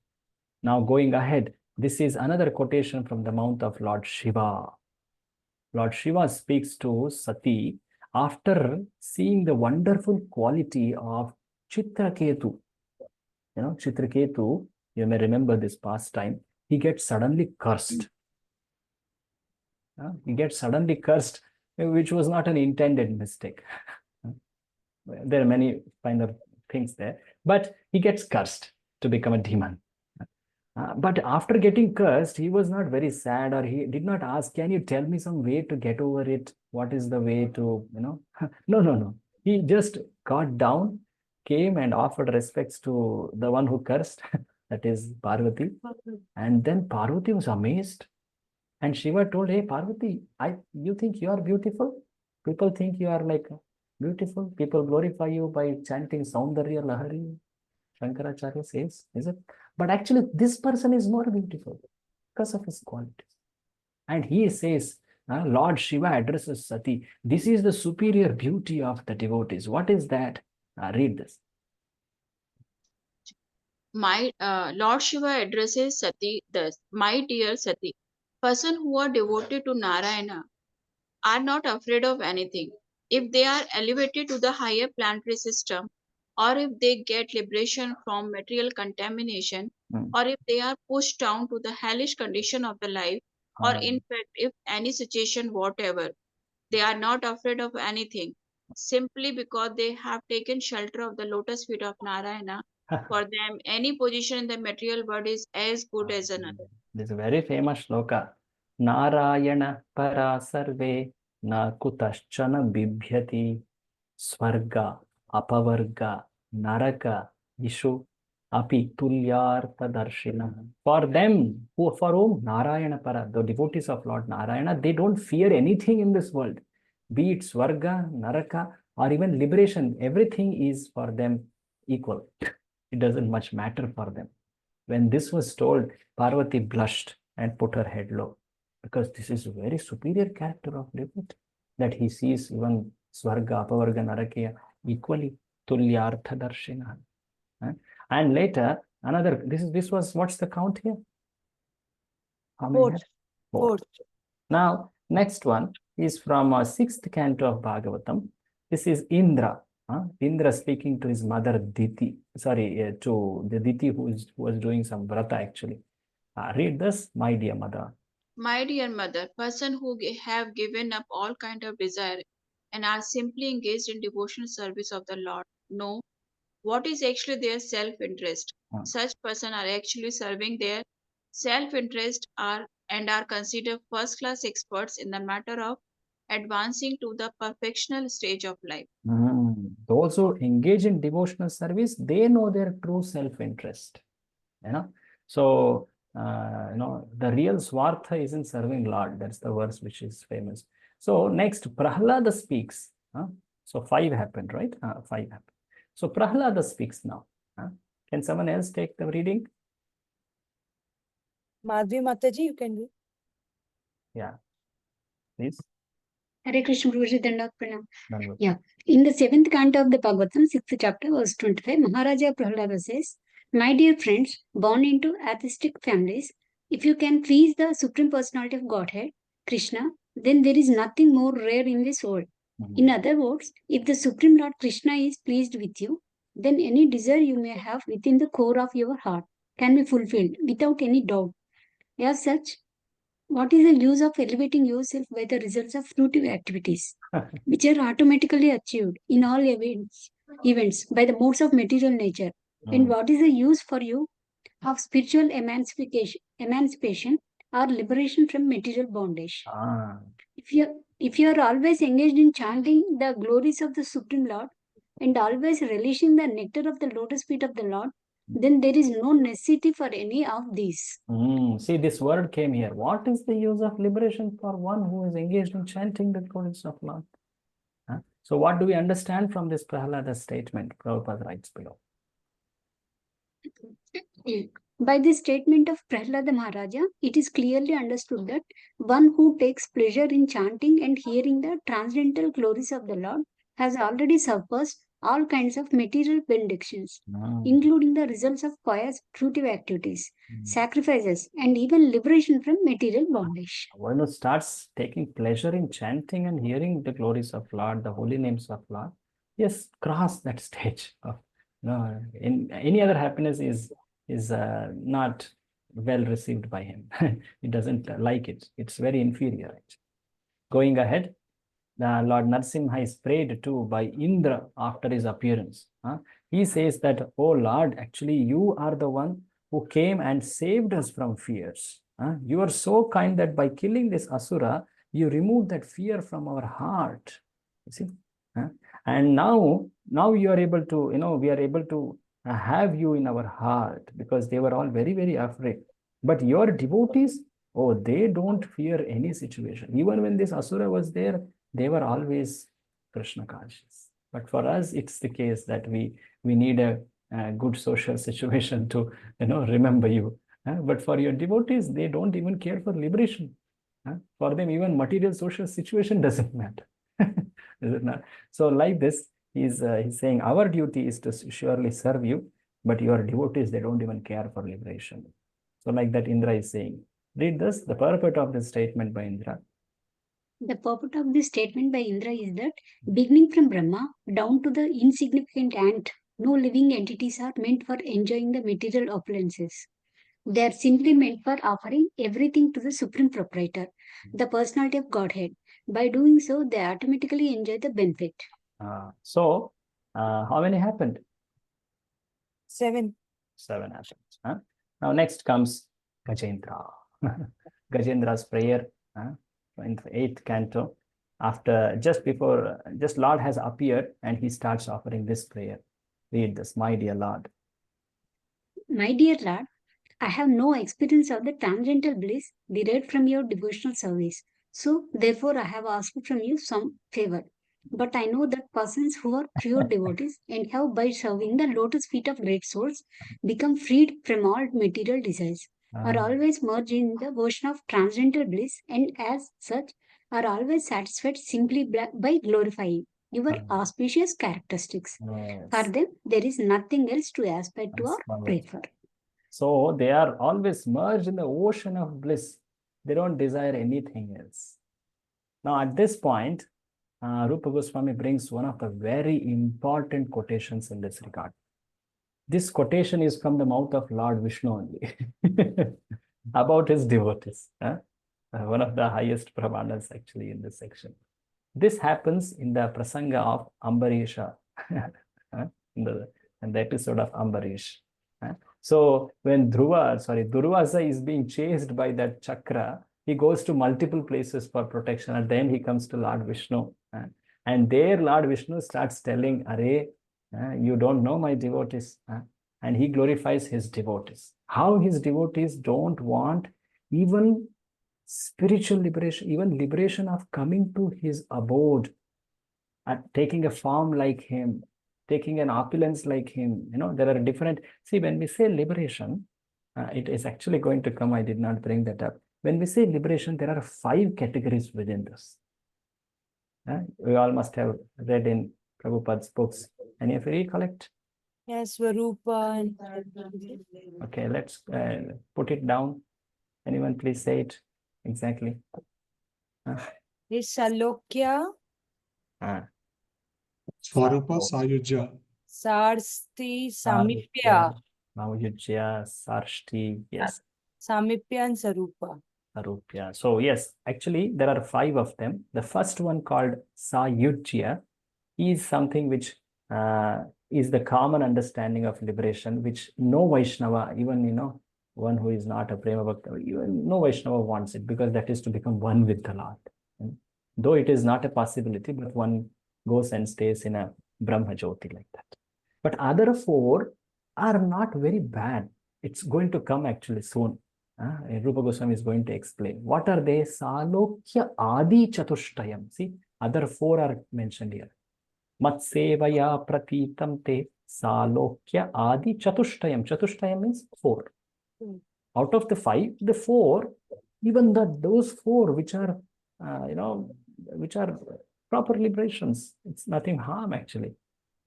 Now going ahead, this is another quotation from the mouth of Lord Shiva. Lord Shiva speaks to Sati after seeing the wonderful quality of Chitraketu. Chitraketu, you may remember this pastime, he gets suddenly cursed. He gets suddenly cursed, which was not an intended mistake. There are many finer things there, but he gets cursed to become a demon. But after getting cursed, he was not very sad, or he did not ask, can you tell me some way to get over it? What is the way to, No. He just got down, came and offered respects to the one who cursed, that is Parvati. And then Parvati was amazed. And Shiva told, hey, Parvati, you think you are beautiful? People think you are like beautiful. People glorify you by chanting Saundarya Lahari. Shankaracharya says, is it? But actually, this person is more beautiful because of his qualities. And he says, Lord Shiva addresses Sati. This is the superior beauty of the devotees. What is that? Read this. My Lord Shiva addresses Sati thus, my dear Sati, persons who are devoted to Narayana are not afraid of anything. If they are elevated to the higher planetary system, or if they get liberation from material contamination, or if they are pushed down to the hellish condition of the life, or in fact, if any situation whatever, they are not afraid of anything, simply because they have taken shelter of the lotus feet of Narayana. For them, any position in the material world is as good as another. This is a very famous shloka. Narayana para sarve na kutaschana bibhyati swarga apavarga naraka ishu api tulyartha darshina. For them, for whom Narayana para, the devotees of Lord Narayana, they don't fear anything in this world. Be it swarga, naraka, or even liberation, everything is for them equal. It doesn't much matter for them. When this was told, Parvati blushed and put her head low, because this is a very superior character of devotee, that he sees even Swarga, Apavarga, Narakya equally, Tulyartha Darshina. And later, another, this was, what's the count here? How many? Fourth. Now, next one is from 6th canto of Bhagavatam. This is Indra. Indra speaking to his mother Diti, to the Diti who was doing some vrata actually. Read this, my dear mother. My dear mother, person who have given up all kind of desire and are simply engaged in devotional service of the Lord know what is actually their self-interest. Such person are actually serving their self-interest and are considered first-class experts in the matter of advancing to the perfectional stage of life. Those who engage in devotional service, they know their true self-interest. So, the real swartha is in serving Lord. That's the verse which is famous. So next, Prahlada speaks. So 5 happened, right? 5 happened. So Prahlada speaks now. Can someone else take the reading? Madhvi Mataji, you can do. Yeah, please. Hare Krishna Guruji Dandavat Pranam. Yeah. In the 7th canto of the Bhagavatam, 6th chapter, verse 25, Maharaja Prahlada says, my dear friends, born into atheistic families, if you can please the Supreme Personality of Godhead, Krishna, then there is nothing more rare in this world. In other words, if the Supreme Lord Krishna is pleased with you, then any desire you may have within the core of your heart can be fulfilled without any doubt. As such, what is the use of elevating yourself by the results of fruitive activities, which are automatically achieved in all events by the modes of material nature? And what is the use for you of spiritual emancipation or liberation from material bondage? If you are always engaged in chanting the glories of the Supreme Lord and always relishing the nectar of the lotus feet of the Lord, then there is no necessity for any of these. See, this word came here. What is the use of liberation for one who is engaged in chanting the glories of Lord? So what do we understand from this Prahlada's statement? Prabhupada writes below. By this statement of Prahlada Maharaja, it is clearly understood that one who takes pleasure in chanting and hearing the transcendental glories of the Lord has already surpassed all kinds of material benedictions, including the results of pious fruitive activities, sacrifices, and even liberation from material bondage. One who starts taking pleasure in chanting and hearing the glories of Lord, the holy names of Lord, yes, cross that stage of in any other happiness is not well received by him. He doesn't like it. It's very inferior. Right? Going ahead, Lord Narsimha is prayed to by Indra after his appearance. He says that, oh Lord, actually you are the one who came and saved us from fears. You are so kind that by killing this Asura, you removed that fear from our heart. You see? And now you are able to, we are able to have you in our heart, because they were all very, very afraid. But your devotees, oh, they don't fear any situation. Even when this Asura was there, they were always Krishna conscious. But for us, it's the case that we need a good social situation to remember you. But for your devotees, they don't even care for liberation. For them, even material social situation doesn't matter. Is it not? So like this, he's saying our duty is to surely serve you, but your devotees, they don't even care for liberation. So like that, Indra is saying, read this, the purport of this statement by Indra. The purport of this statement by Indra is that beginning from Brahma down to the insignificant ant, no living entities are meant for enjoying the material opulences. They are simply meant for offering everything to the Supreme Proprietor, the personality of Godhead. By doing so, they automatically enjoy the benefit. So, how many happened? 7. 7 happened. Now, next comes Gajendra. Gajendra's prayer in the 8th canto. After just Lord has appeared and he starts offering this prayer. Read this, my dear Lord. My dear Lord, I have no experience of the transcendental bliss derived from your devotional service. So, therefore, I have asked from you some favor. But I know that persons who are pure devotees and have, by serving the lotus feet of great souls, become freed from all material desires, are always merged in the ocean of transcendental bliss, and as such, are always satisfied simply by glorifying your auspicious characteristics. Yes. For them, there is nothing else to aspire to or pray for. So they are always merged in the ocean of bliss. They don't desire anything else. Now at this point, Rupa Goswami brings one of the very important quotations in this regard. This quotation is from the mouth of Lord Vishnu only about his devotees. One of the highest Brahmanas actually in this section. This happens in the prasanga of Ambarisha, in the episode of Ambarish. So when Durvasa is being chased by that chakra, he goes to multiple places for protection. And then he comes to Lord Vishnu. And there Lord Vishnu starts telling, Are, you don't know my devotees. And he glorifies his devotees. How his devotees don't want even spiritual liberation, even liberation of coming to his abode, taking a form like him, taking an opulence like him. There are different, see, when we say liberation, it is actually going to come, I did not bring that up. When we say liberation, there are 5 categories within this. We all must have read in Prabhupada's books. Any of you recollect? Yes, Swarupa. Okay, let's put it down. Anyone please say it exactly. Is Salokya, Swarupa, Sayujya. Sarsti, Samipya. Sayujya, Sarsti, yes. Samipya and Sarupa. Sarupya. So yes, actually there are 5 of them. The first one called Sayujya is something which is the common understanding of liberation, which no Vaishnava, even one who is not a Prema Bhakta, even no Vaishnava wants it, because that is to become one with the Lord. Though it is not a possibility, but one goes and stays in a Brahma Jyoti like that. But other four are not very bad. It's going to come actually soon. Rupa Goswami is going to explain. What are they? Salokya Adi Chatushtayam. See, other four are mentioned here. Matsevaya Pratitam Te Salokya Adi Chatushtayam. Chatushtayam means four. Out of the five, the four, even those four which are, which are proper liberations, it's nothing harm actually,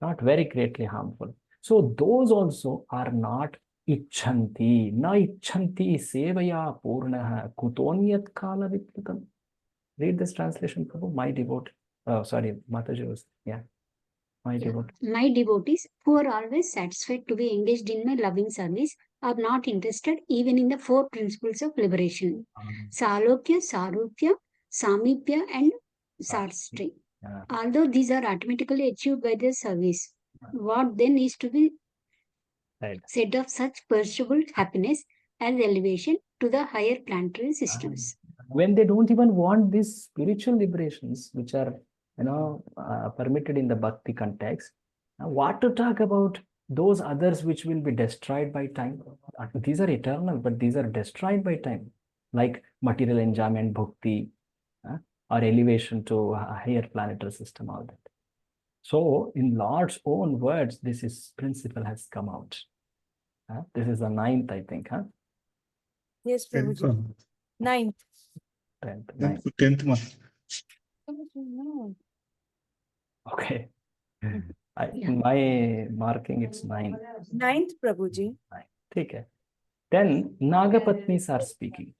not very greatly harmful. So those also are not icchanti, na icchanti sevaya purnaha kutonyat kala vipratam. Read this translation, Prabhu. My devotee. Oh, sorry, Mataji was, my devotee. My devotees, who are always satisfied to be engaged in my loving service, are not interested even in the four principles of liberation. Salokya, Sarupya, Samipya, and Sarstri. Although these are automatically achieved by their service, what then is to be said of such perishable happiness as elevation to the higher planetary systems? When they don't even want these spiritual liberations, which are permitted in the bhakti context, what to talk about those others which will be destroyed by time? These are eternal, but these are destroyed by time, like material enjoyment, bhakti, or elevation to a higher planetary system, all that. So in Lord's own words, this principle has come out. This is the 9th, I think. Yes, Prabhuji. 9th. 10th month. Okay. In my marking, it's 9. 9th, Prabhuji. Okay. Then Nagapatnis are speaking.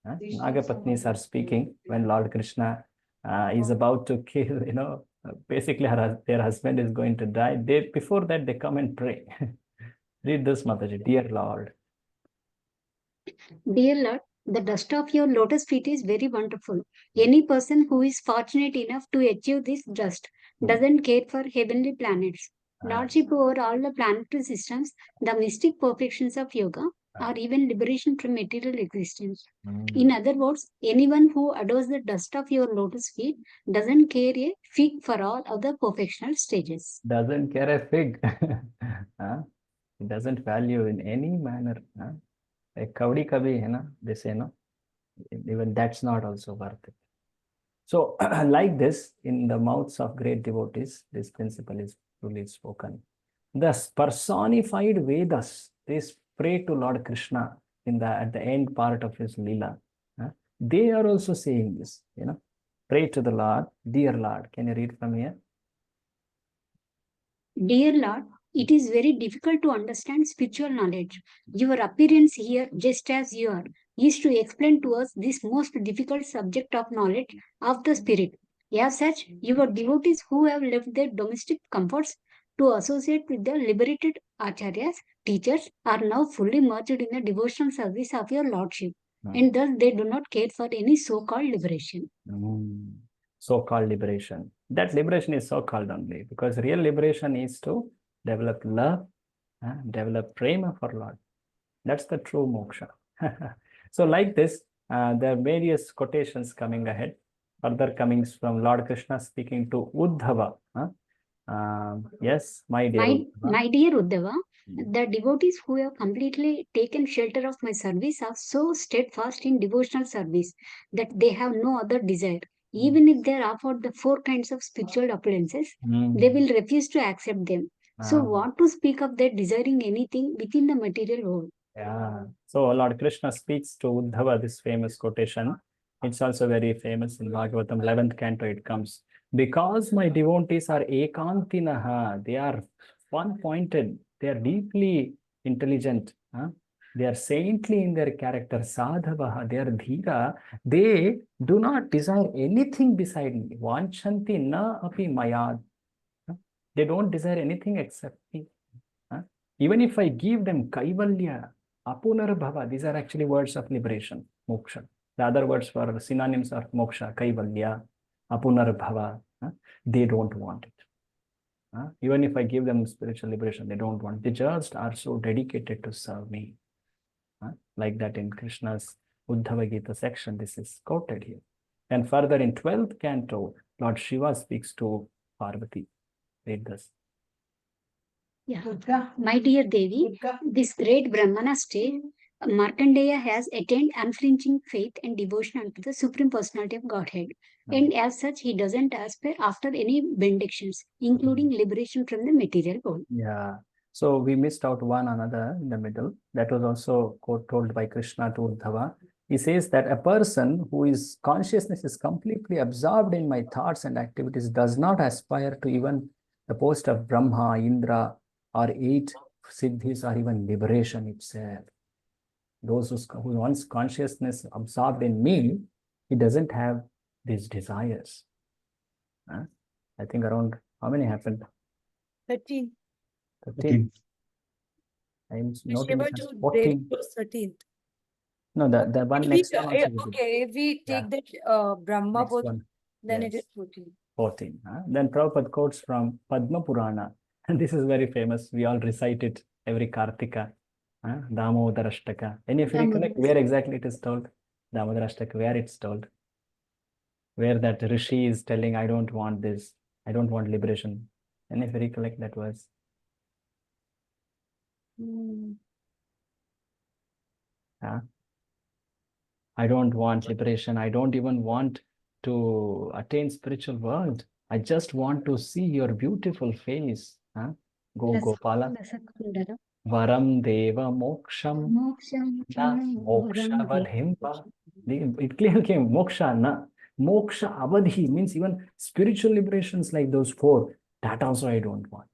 Nagapatnis are speaking when Lord Krishna is about to kill, basically their husband is going to die. Before that, they come and pray. Read this, Mataji. Dear Lord. Dear Lord, the dust of your lotus feet is very wonderful. Any person who is fortunate enough to achieve this dust doesn't care for heavenly planets, lordship over all the planetary systems, the mystic perfections of yoga, or even liberation from material existence. In other words, anyone who adores the dust of your lotus feet doesn't care a fig for all other perfectional stages. Doesn't care a fig. It doesn't value in any manner. A kaudi kabhi, they say, no, even that's not also worth it. So like this, in the mouths of great devotees, this principle is truly spoken. Thus, personified Vedas, they pray to Lord Krishna at the end part of his Leela. They are also saying this, pray to the Lord, dear Lord. Can you read from here? Dear Lord, it is very difficult to understand spiritual knowledge. Your appearance here, just as you are, is to explain to us this most difficult subject of knowledge of the spirit. As such, your devotees who have left their domestic comforts to associate with the liberated acharyas, teachers, are now fully merged in the devotional service of your lordship, and thus they do not care for any so-called liberation. So-called liberation. That liberation is so-called only, because real liberation is to develop love, develop prema for Lord. That's the true moksha. So like this, there are various quotations coming ahead. Further comings from Lord Krishna speaking to Uddhava. Yes, my dear Uddhava. My dear Uddhava, the devotees who have completely taken shelter of my service are so steadfast in devotional service that they have no other desire. Even if they are offered the 4 kinds of spiritual appearances, they will refuse to accept them. So what to speak of their desiring anything within the material world? Yeah. So Lord Krishna speaks to Uddhava this famous quotation. It's also very famous in Bhagavatam 11th canto. It comes, because my devotees are ekantinaha, they are one-pointed, they are deeply intelligent, they are saintly in their character, sadhavaha, they are dhira, they do not desire anything beside me. Vanchanti na api mayad. They don't desire anything except me. Even if I give them kaivalya, apunarbhava, these are actually words of liberation, moksha. The other words for synonyms of moksha, kaivalya, apunarbhava, they don't want it. Even if I give them spiritual liberation, they don't want. They just are so dedicated to serve me. Like that in Krishna's Uddhava Gita section, this is quoted here. And further in 12th canto, Lord Shiva speaks to Parvati. Read this. Yeah. My dear Devi, this great Brahmana state, Markandeya has attained unflinching faith and devotion unto the Supreme Personality of Godhead. And as such, he doesn't aspire after any benedictions, including liberation from the material world. Yeah. So we missed out one another in the middle. That was also told by Krishna to Uddhava. He says that a person whose consciousness is completely absorbed in my thoughts and activities does not aspire to even the post of Brahma, Indra, or 8 siddhis, or even liberation itself. Those who wants consciousness absorbed in me, he doesn't have these desires. I think around, how many happened? 13. 13. I'm noting it as 14. 13th. No, the one next one also. Okay, if we take that Brahma Next both, one. then Yes. it is 14. 14. Then Prabhupada quotes from Padma Purana. And this is very famous. We all recite it every Kartika. Damodarashtaka. Any of you recollect where exactly it is told? Damodarashtaka, where it's told? Where that Rishi is telling, I don't want this. I don't want liberation. Any of you recollect that verse? I don't want liberation. I don't even want to attain spiritual world. I just want to see your beautiful face. Gopala. Varam deva moksham na moksha vadhimpa. It clearly came moksha na. Moksha avadhi means even spiritual liberations like those 4. That also I don't want.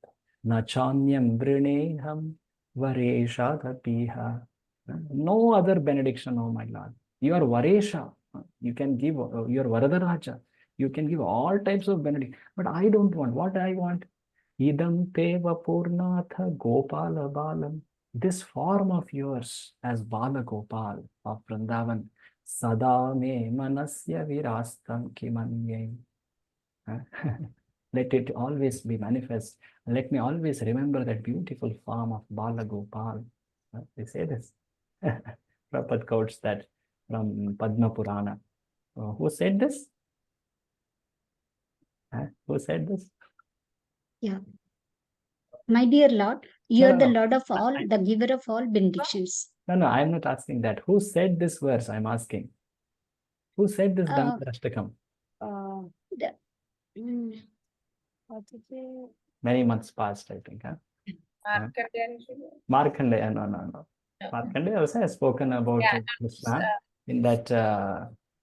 Na chanyam vrineham varesha dhapiha. No other benediction, oh my Lord. You are Varesha. You can give, you are Varadaraja. You can give all types of benediction. But I don't want. What I want? Idam teva purnatha gopala balam. This form of yours as Bala Gopal of Vrindavan. Sada me manasya virastam kimanye. Let it always be manifest. Let me always remember that beautiful form of Bala Gopal. They say this. Prabhupada quotes that from Padma Purana. Who said this? Who said this? Yeah. My dear Lord, you are the No. Lord of all, the giver of all benedictions. No, I'm not asking that. Who said this verse? I'm asking. Who said this Dhammarashtakam? Many months past, I think. Markandeya. No. Markandeya also has spoken about Krishna in that,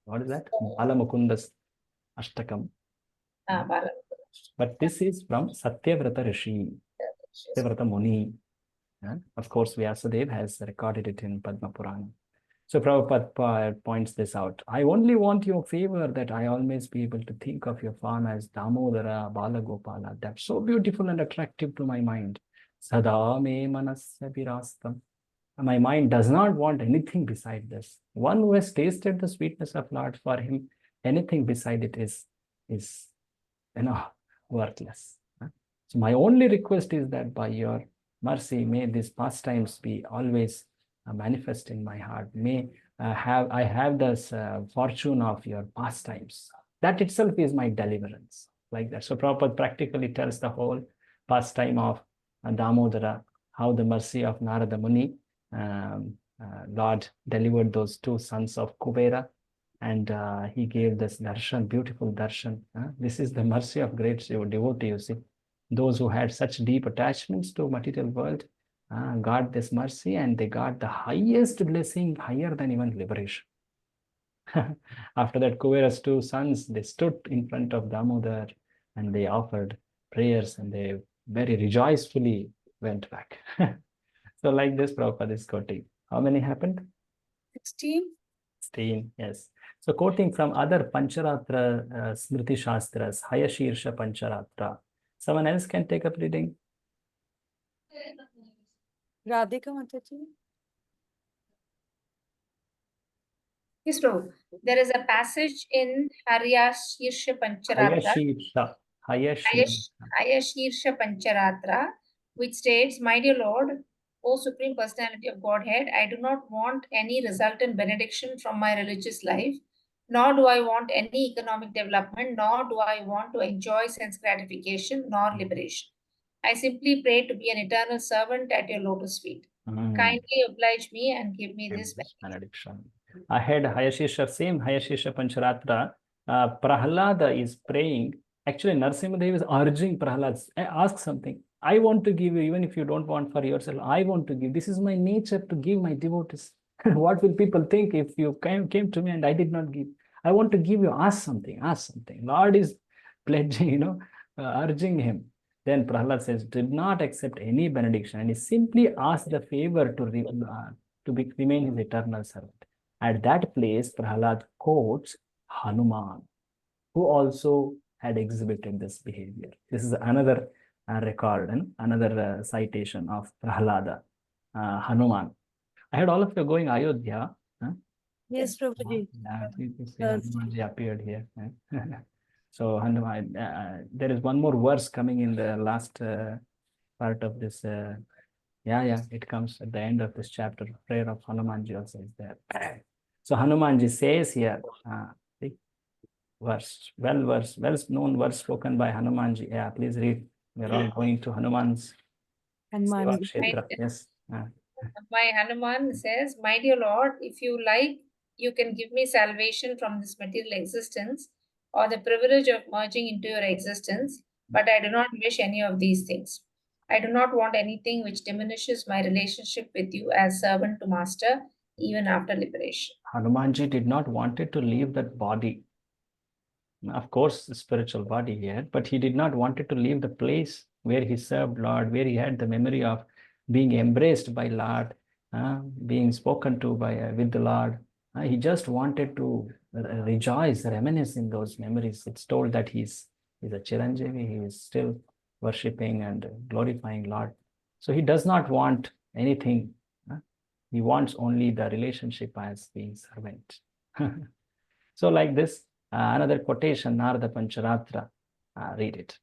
what is that? Balamukunda's Ashtakam. But this is from Satyavrata Rishi, Satyavrata Muni. Of course, Vyasadeva has recorded it in Padma Purana. So Prabhupada points this out. I only want your favor that I always be able to think of your form as Damodara, Balagopala. That's so beautiful and attractive to my mind. Sada me manasya virastam. My mind does not want anything beside this. One who has tasted the sweetness of Lord, for him, anything beside it is worthless. So my only request is that by your mercy, may these pastimes be always manifest in my heart. May I have this fortune of your pastimes. That itself is my deliverance. Like that. So Prabhupada practically tells the whole pastime of Damodara, how the mercy of Narada Muni, Lord delivered those 2 sons of Kubera, and he gave this darshan, beautiful darshan. This is the mercy of great devotee, you see. Those who had such deep attachments to material world got this mercy, and they got the highest blessing, higher than even liberation. After that, Kubera's 2 sons, they stood in front of Damodar and they offered prayers, and they very rejoicefully went back. So like this, Prabhupada is quoting. How many happened? 16. 16, yes. So quoting from other Pancharatra Smriti Shastras, Hayashirsha Pancharatra. Someone else can take up reading. Radhika Mataji. Yes, Prabhu. There is a passage in Haryashirsha Pancharatra. Hayashirsha. Hayashirsha Pancharatra, which states, "My dear Lord, O Supreme Personality of Godhead, I do not want any resultant benediction from my religious life, nor do I want any economic development, nor do I want to enjoy sense gratification, nor liberation. I simply pray to be an eternal servant at your lotus feet. Kindly oblige me and give me this benediction." Ahead, same Hayashisha Pancharatra, Prahlada is praying. Actually, Narasimhadev is urging Prahlad, ask something. I want to give you, even if you don't want for yourself, I want to give. This is my nature to give my devotees. What will people think if you came to me and I did not give? I want to give you, ask something, ask something. Lord is pledging, urging him. Then Prahlad says, did not accept any benediction, and he simply asked the favor to remain his eternal servant. At that place, Prahlad quotes Hanuman, who also had exhibited this behavior. This is another record and another citation of Prahlada, Hanuman. I had all of you going Ayodhya. Huh? Yes, Prabhuji. Hanumanji appeared here. So Hanuman, there is one more verse coming in the last part of this. It comes at the end of this chapter. Prayer of Hanumanji also is there. So Hanumanji says here, well-known verse spoken by Hanumanji. Yeah, please read. We're all going to Hanuman's Kshetra. Yes. My Hanuman says, "My dear Lord, if you like, you can give me salvation from this material existence or the privilege of merging into your existence, but I do not wish any of these things. I do not want anything which diminishes my relationship with you as servant to master, even after liberation." Hanumanji did not want to leave that body. Of course, the spiritual body here, but he did not want to leave the place where he served Lord, where he had the memory of being embraced by Lord, being spoken to with the Lord. He just wanted to rejoice, reminisce in those memories. It's told that he's a Chiranjeevi, he is still worshipping and glorifying Lord. So he does not want anything. He wants only the relationship as being servant. So like this, another quotation, Narada Pancharatra. Read it,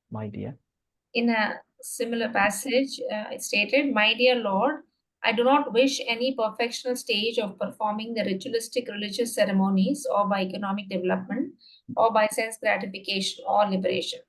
my dear. In a similar passage, it stated, "My dear Lord, I do not wish any perfectional stage of performing the ritualistic religious ceremonies or by economic development or by sense gratification or liberation.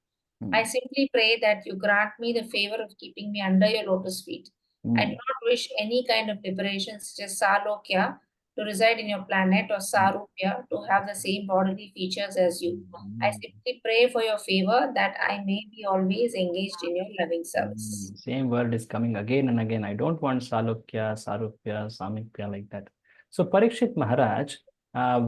I simply pray that you grant me the favor of keeping me under your lotus feet. I do not wish any kind of liberation such as Salokya to reside in your planet or Sarupya to have the same bodily features as you. I simply pray for your favor that I may be always engaged in your loving service." Same word is coming again and again. I don't want Salokya, Sarupya, Samipya like that. So Parikshit Maharaj,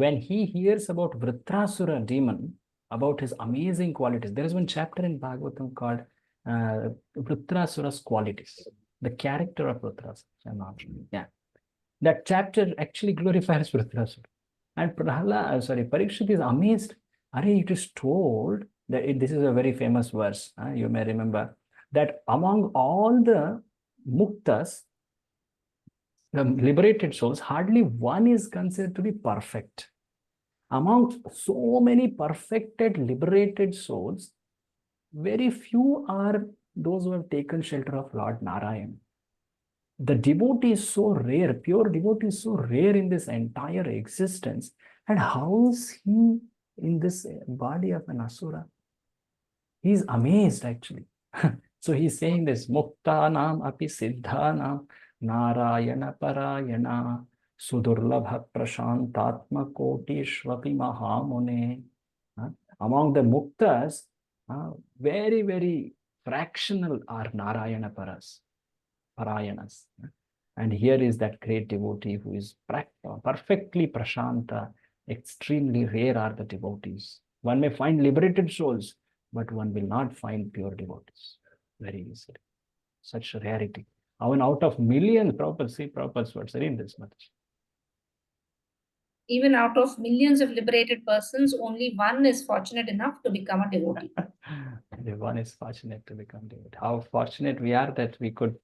when he hears about Vritrasura demon, about his amazing qualities, there is one chapter in Bhagavatam called Vritrasura's qualities, the character of Vritrasura. Yeah, that chapter actually glorifies Vritrasura. And Parikshit is amazed. It is told that this is a very famous verse. You may remember that among all the muktas, the liberated souls, hardly one is considered to be perfect. Among so many perfected, liberated souls, very few are those who have taken shelter of Lord Narayan. The devotee is so rare, pure devotee is so rare in this entire existence. And how is he in this body of an asura? He's amazed actually. So he's saying this, Muktanam api siddhanam Narayana parayana Sudurlabha prashantatma kotishvapi mahamune. Among the muktas, very, very fractional are Narayana Parayanas. And here is that great devotee who is perfectly prashanta. Extremely rare are the devotees. One may find liberated souls, but one will not find pure devotees very easily. Such rarity. Even out of millions, Prabhupada's words, read this much. Even out of millions of liberated persons, only one is fortunate enough to become a devotee. One is fortunate to become devotee. How fortunate we are that we could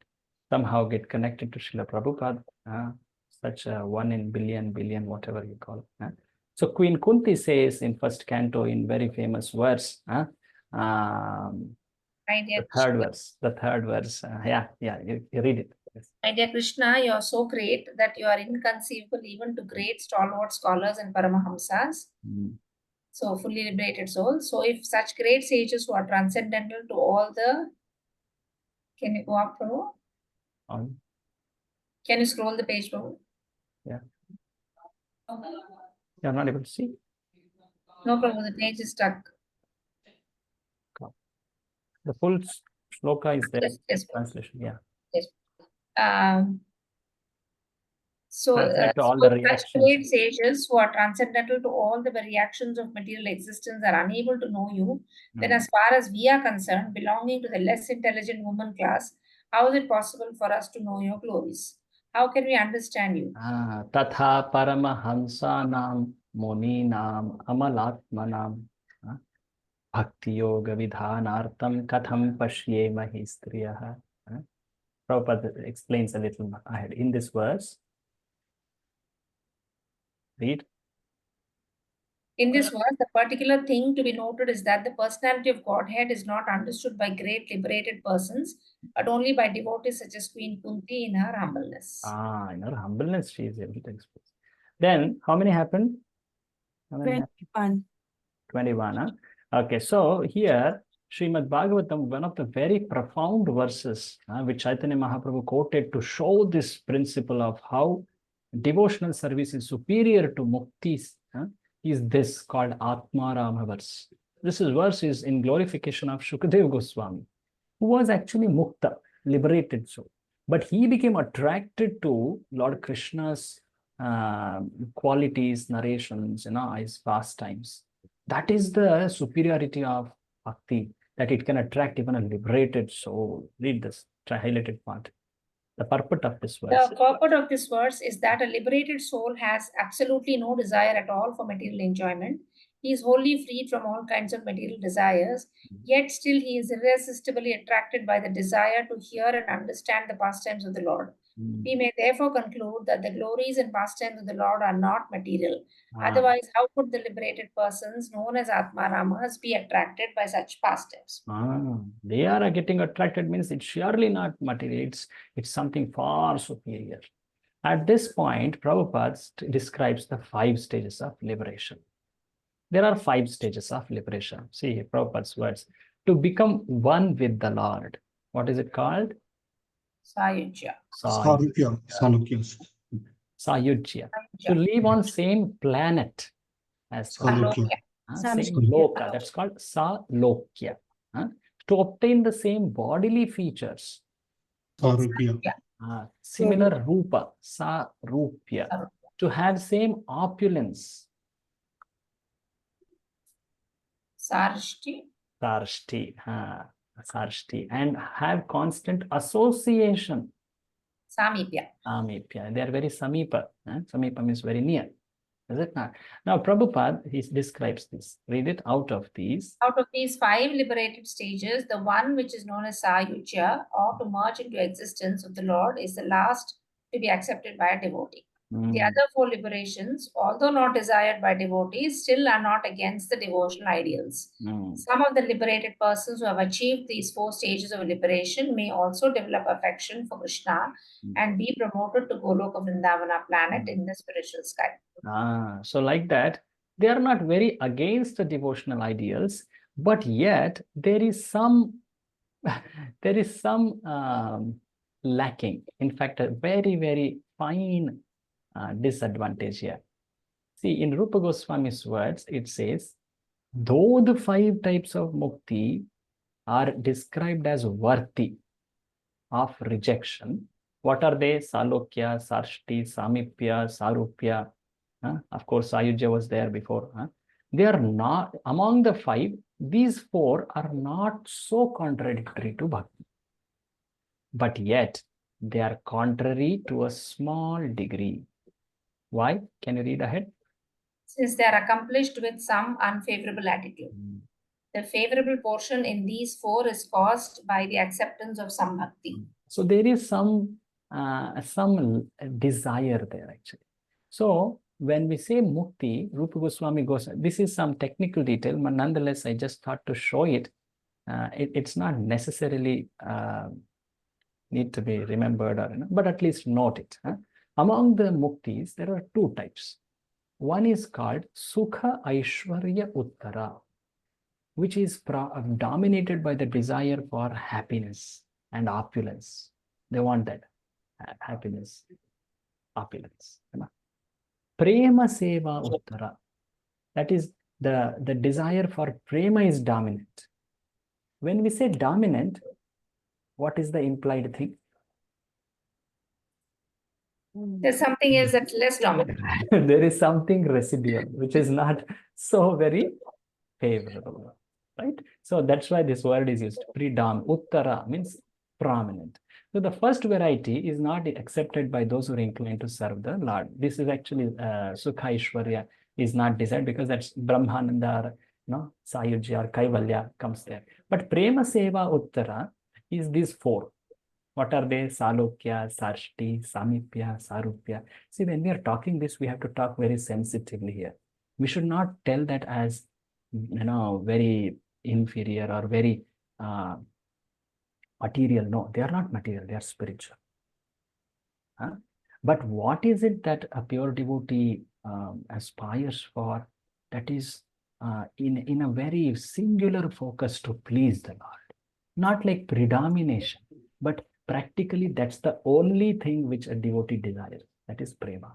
somehow get connected to Srila Prabhupada. Such a 1 in billion, whatever you call it. So Queen Kunti says in first canto in very famous verse, My dear the third Krishna. verse. The third verse. You read it. Yes. My dear Krishna, you are so great that you are inconceivable even to great stalwart scholars and Paramahamsas. So fully liberated souls. So if such great sages who are transcendental to all the, can you go up, Prabhu? Can you scroll the page, Prabhu? Yeah. You're not able to see? No, Prabhu, the page is stuck. The full shloka is there. Yes, Translation. Yeah. Yes. So, Translate to all so the such reactions. great sages who are transcendental to all the reactions of material existence are unable to know you, then as far as we are concerned, belonging to the less intelligent woman class, how is it possible for us to know your glories? How can we understand you? Tatha paramahamsanam muninam amalatmanam bhakti yoga vidhanartam katham pashyemahi striyaha. Prabhupada explains a little ahead. In this verse, read. In this verse, the particular thing to be noted is that the personality of Godhead is not understood by great liberated persons, but only by devotees such as Queen Kunti in her humbleness. In her humbleness, she is able to express. Then, how many happened? 21. 21. Okay, so here, Srimad Bhagavatam, one of the very profound verses which Chaitanya Mahaprabhu quoted to show this principle of how devotional service is superior to muktis, is this called Atmarama verse. This verse is in glorification of Shukadeva Goswami, who was actually mukta, liberated soul. But he became attracted to Lord Krishna's qualities, narrations, his pastimes. That is the superiority of bhakti, that it can attract even a liberated soul. Read this highlighted part. The purport of this verse. The purport of this verse is that a liberated soul has absolutely no desire at all for material enjoyment. He is wholly freed from all kinds of material desires, yet still he is irresistibly attracted by the desire to hear and understand the pastimes of the Lord. We may therefore conclude that the glories and pastimes of the Lord are not material. Otherwise, how could the liberated persons known as Atmaramas be attracted by such pastimes? They are getting attracted means it's surely not material. It's something far superior. At this point, Prabhupada describes the 5 stages of liberation. There are 5 stages of liberation. See Prabhupada's words. To become one with the Lord. What is it called? Sayujya. Sayujya. To live on same planet as Salokya. same loka. That's called Salokya. To obtain the same bodily features. Similar rupa. Sarupya. To have same opulence. Sarshti. Sarshti. And have constant association. Samipya. They are very samipa. Samipa means very near. Is it not? Now, Prabhupada, he describes this. Read it. Out of these 5 liberated stages, the one which is known as Sayujya, or to merge into existence of the Lord, is the last to be accepted by a devotee. The other 4 liberations, although not desired by devotees, still are not against the devotional ideals. Some of the liberated persons who have achieved these 4 stages of liberation may also develop affection for Krishna and be promoted to Goloka Vrindavana planet in the spiritual sky. So like that, they are not very against the devotional ideals, but yet there is some lacking. In fact, a very, very fine disadvantage here. See, in Rupa Goswami's words, it says, though the 5 types of mukti are described as worthy of rejection, what are they? Salokya, Sarshti, Samipya, Sarupya. Of course, Sayujya was there before. They are not, among the 5, these 4 are not so contradictory to bhakti. But yet, they are contrary to a small degree. Why? Can you read ahead? Since they are accomplished with some unfavorable attitude. The favorable portion in these 4 is caused by the acceptance of some bhakti. So there is some desire there actually. So when we say mukti, Rupa Goswami goes, this is some technical detail, but nonetheless, I just thought to show it it's not necessarily need to be remembered, or but at least note it. Among the muktis, there are two types. One is called Sukha Aishwarya Uttara, which is dominated by the desire for happiness and opulence. They want that happiness, opulence. Prema Seva Uttara, that is the desire for prema is dominant. When we say dominant, what is the implied thing? There's something else that's less dominant. There is something residual, which is not so very favorable, right? So that's why this word is used. Predominant. Uttara means prominent. So the first variety is not accepted by those who are inclined to serve the Lord. This is actually Sukha Ishwarya is not desired, because that's Brahmananda, or, Sayujya or Kaivalya comes there. But Prema Seva Uttara is these four. What are they? Salokya, Sarshti, Samipya, Sarupya. See, when we are talking this, we have to talk very sensitively here. We should not tell that as, very inferior or very material. No, they are not material, they are spiritual. But what is it that a pure devotee aspires for? That is in a very singular focus to please the Lord. Not like predomination, but practically that's the only thing which a devotee desires. That is prema.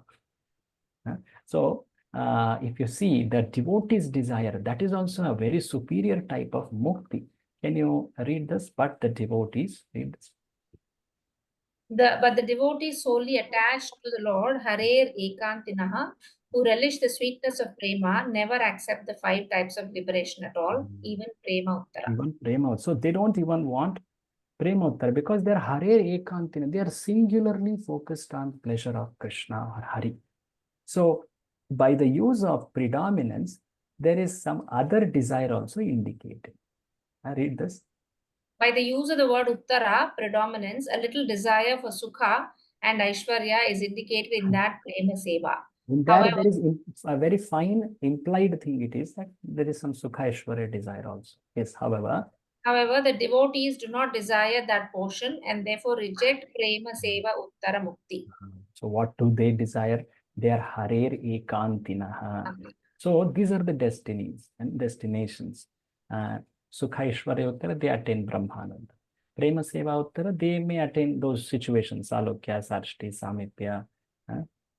So if you see the devotee's desire, that is also a very superior type of mukti. Can you read this? But the devotees, read this. But the devotees solely attached to the Lord, Harer Ekantinaha, who relish the sweetness of prema, never accept the 5 types of liberation at all, even prema uttara. Even prema. So they don't even want prema uttara, because they are Harer Ekantina. They are singularly focused on pleasure of Krishna or Hari. So by the use of predominance, there is some other desire also indicated. I read this. By the use of the word uttara, predominance, a little desire for sukha and aishwarya is indicated in that prema seva. In that, there is a very fine implied thing. It is that there is some sukha aishwarya desire also. Yes, however, the devotees do not desire that portion and therefore reject prema seva uttara mukti. So what do they desire? They are Harer Ekantinaha. So these are the destinies and destinations. Sukha Aishwarya Uttara, they attain Brahmananda. Prema Seva Uttara, they may attain those situations. Salokya, Sarshti, Samipya.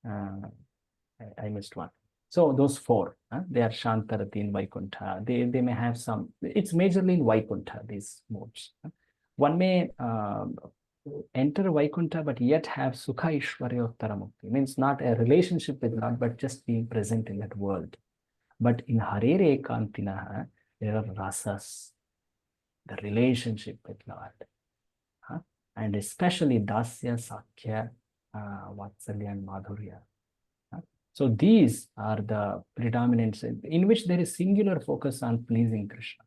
I missed one. So those 4, they are Shantarati in Vaikuntha. They may have some, it's majorly in Vaikuntha, these modes. One may enter Vaikuntha, but yet have Sukha Ishwarya Uttara Mukti. Means not a relationship with Lord, but just being present in that world. But in Harer Ekantinaha, there are rasas, the relationship with Lord. And especially Dasya, Sakhya, Vatsalya and Madhurya. So these are the predominants in which there is singular focus on pleasing Krishna.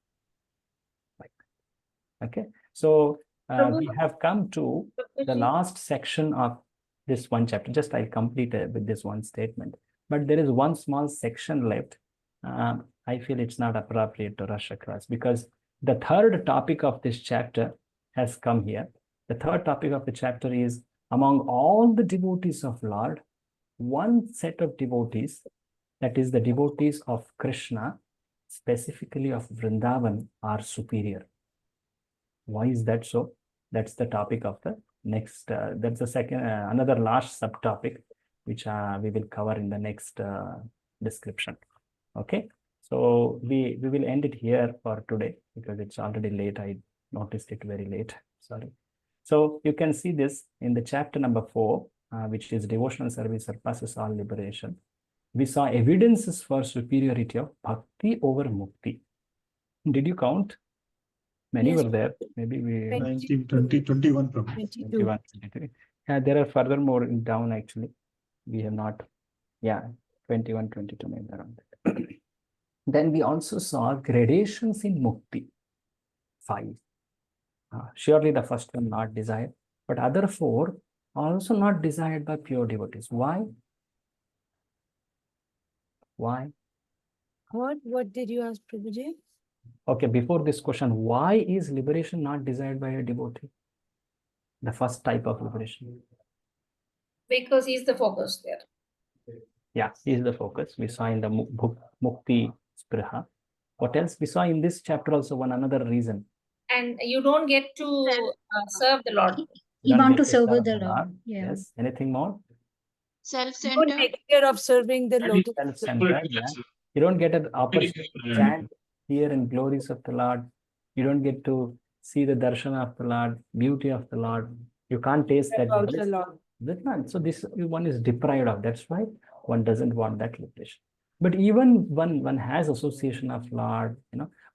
Okay, so we have come to the last section of this one chapter. Just I'll complete it with this one statement. But there is one small section left. I feel it's not appropriate to rush across, because the third topic of this chapter has come here. The third topic of the chapter is, among all the devotees of Lord, one set of devotees, that is the devotees of Krishna, specifically of Vrindavan, are superior. Why is that so? That's the topic of the next, that's the second, another last subtopic, which we will cover in the next description. Okay, so we will end it here for today, because it's already late. I noticed it very late, sorry. So you can see this in the chapter number 4, which is devotional service surpasses all liberation. We saw evidences for superiority of bhakti over mukti. Did you count? Many Yes. were there. Maybe we 19, 20, 21. 22. 21, 23. Yeah, there are further more down actually. We have not. Yeah, 21, 22 maybe around that. Then we also saw gradations in mukti. 5. Surely the first one not desired, but other 4 are also not desired by pure devotees. Why? Why? What did you ask, Prabhuji? Okay, before this question, why is liberation not desired by a devotee? The first type of liberation. Because he's the focus there. Yeah, he is the focus. We saw in the Mukti Spriha. What else? We saw in this chapter also one another reason. And you don't get to serve the Lord. You want to serve serve the Lord. Yeah. Yes. Anything more? Don't Self-centered. take care of serving the lotus. Self-centered, yeah. You don't get an opportunity to chant, hear in glories of the Lord. You don't get to see the darshana of the Lord, beauty of the Lord. You can't taste that. About the Lord. So this one is deprived of. That's why one doesn't want that liberation. But even one has association of Lord,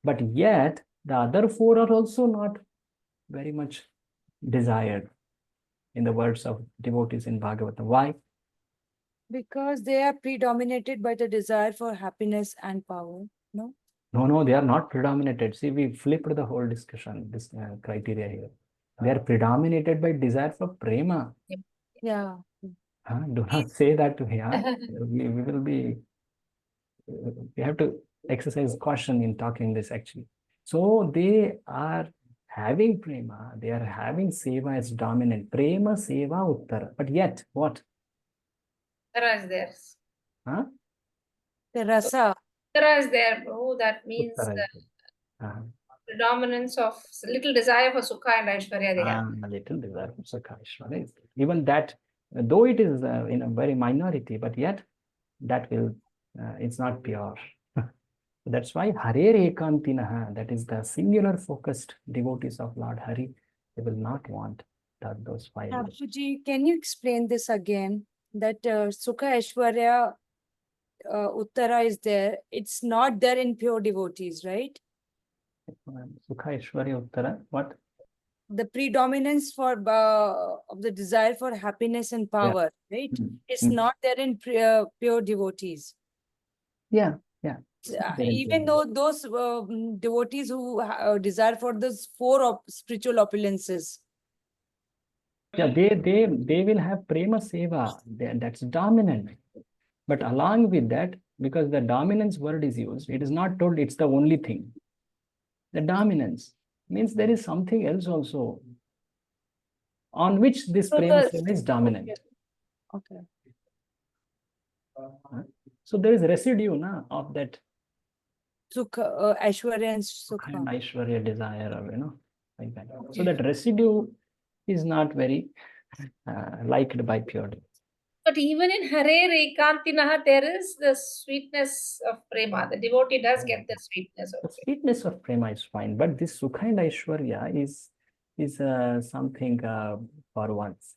but yet the other four are also not very much desired in the words of devotees in Bhagavatam. Why? Because they are predominated by the desire for happiness and power. No? No, they are not predominated. See, we flipped the whole discussion, this criteria here. They are predominated by desire for prema. Yeah. Do not say that to me. We will be, we have to exercise caution in talking this actually. So they are having prema, they are having seva as dominant. Prema, seva, uttara. But yet, what? Uttara is there. Huh? The rasa. Uttara is there. Oh, that means the predominance of little desire for sukha and aishwarya they have. A little desire for sukha, aishwarya. Even that, though it is in a very minority, but yet that will, it's not pure. That's why Hare Ekantinaha, that is the singular focused devotees of Lord Hari, they will not want those five. Prabhuji, can you explain this again? That Sukha Aishwarya Uttara is there. It's not there in pure devotees, right? Sukha Aishwarya Uttara, what? The predominance for of the desire for happiness and power, right? It's not there in pure devotees. Yeah. Even though those devotees who desire for those four spiritual opulences. Yeah, they will have prema seva. That's dominant. But along with that, because the dominance word is used, it is not told it's the only thing. The dominance means there is something else also on which this prema seva is dominant. Okay. So there is residue of that Sukha, Aishwarya and Sukha. And Aishwarya desire, like that. So that residue is not very liked by pure devotees. But even in Hare Ekantinaha, there is the sweetness of prema. The devotee does get the sweetness of the sweetness of prema is fine, but this Sukha and Aishwarya is something for once.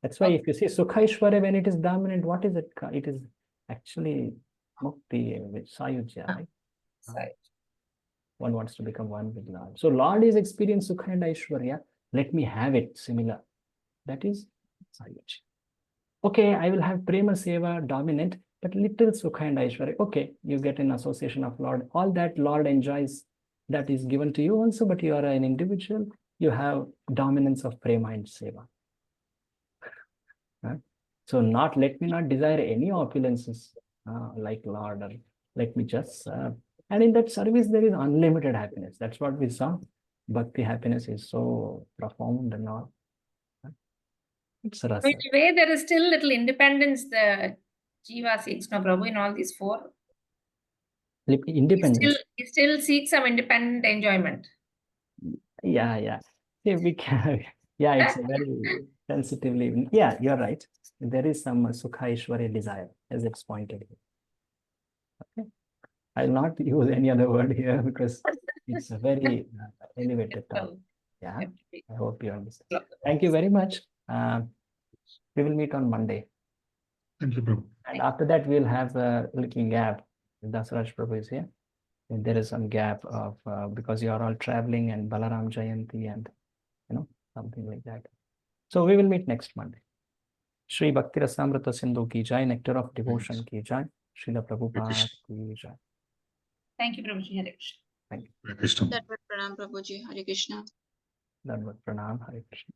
That's why if you see Sukha Aishwarya, when it is dominant, what is it? It is actually Mukti with Sayujya, right? One wants to become one with Lord. So Lord is experienced Sukha and Aishwarya. Let me have it similar. That is Sayujya. Okay, I will have Prema Seva dominant, but little Sukha and Aishwarya. Okay, you get an association of Lord. All that Lord enjoys, that is given to you also, but you are an individual. You have dominance of Prema and Seva. So let me not desire any opulences like Lord, or let me just serve. And in that service, there is unlimited happiness. That's what we saw. Bhakti happiness is so profound and all. It's rasa. In a way, there is still little independence the Jiva seeks, no Prabhu, in all these four. Independence. He still seeks some independent enjoyment. Yeah. See, we can. Yeah, it's very sensitively. Yeah, you're right. There is some Sukha Aishwarya desire, as it's pointed here. Okay. I'll not use any other word here because it's a very elevated term. Yeah, I hope you understand. Thank you very much. We will meet on Monday. Thank you, Prabhu. And after that, we'll have a little gap. Dasaraj Prabhu is here. And there is some gap of because you are all traveling and Balaram Jayanti and something like that. So we will meet next Monday. Shri Bhakti Rasamrita Sindhu ki jai, nectar of devotion ki jai, Srila Prabhupada ki jai. Thank you, Prabhuji. Hare Krishna. Thank you. Hare Krishna. That would pranam Prabhuji. Hare Krishna. Dandavat pranam. Hare Krishna.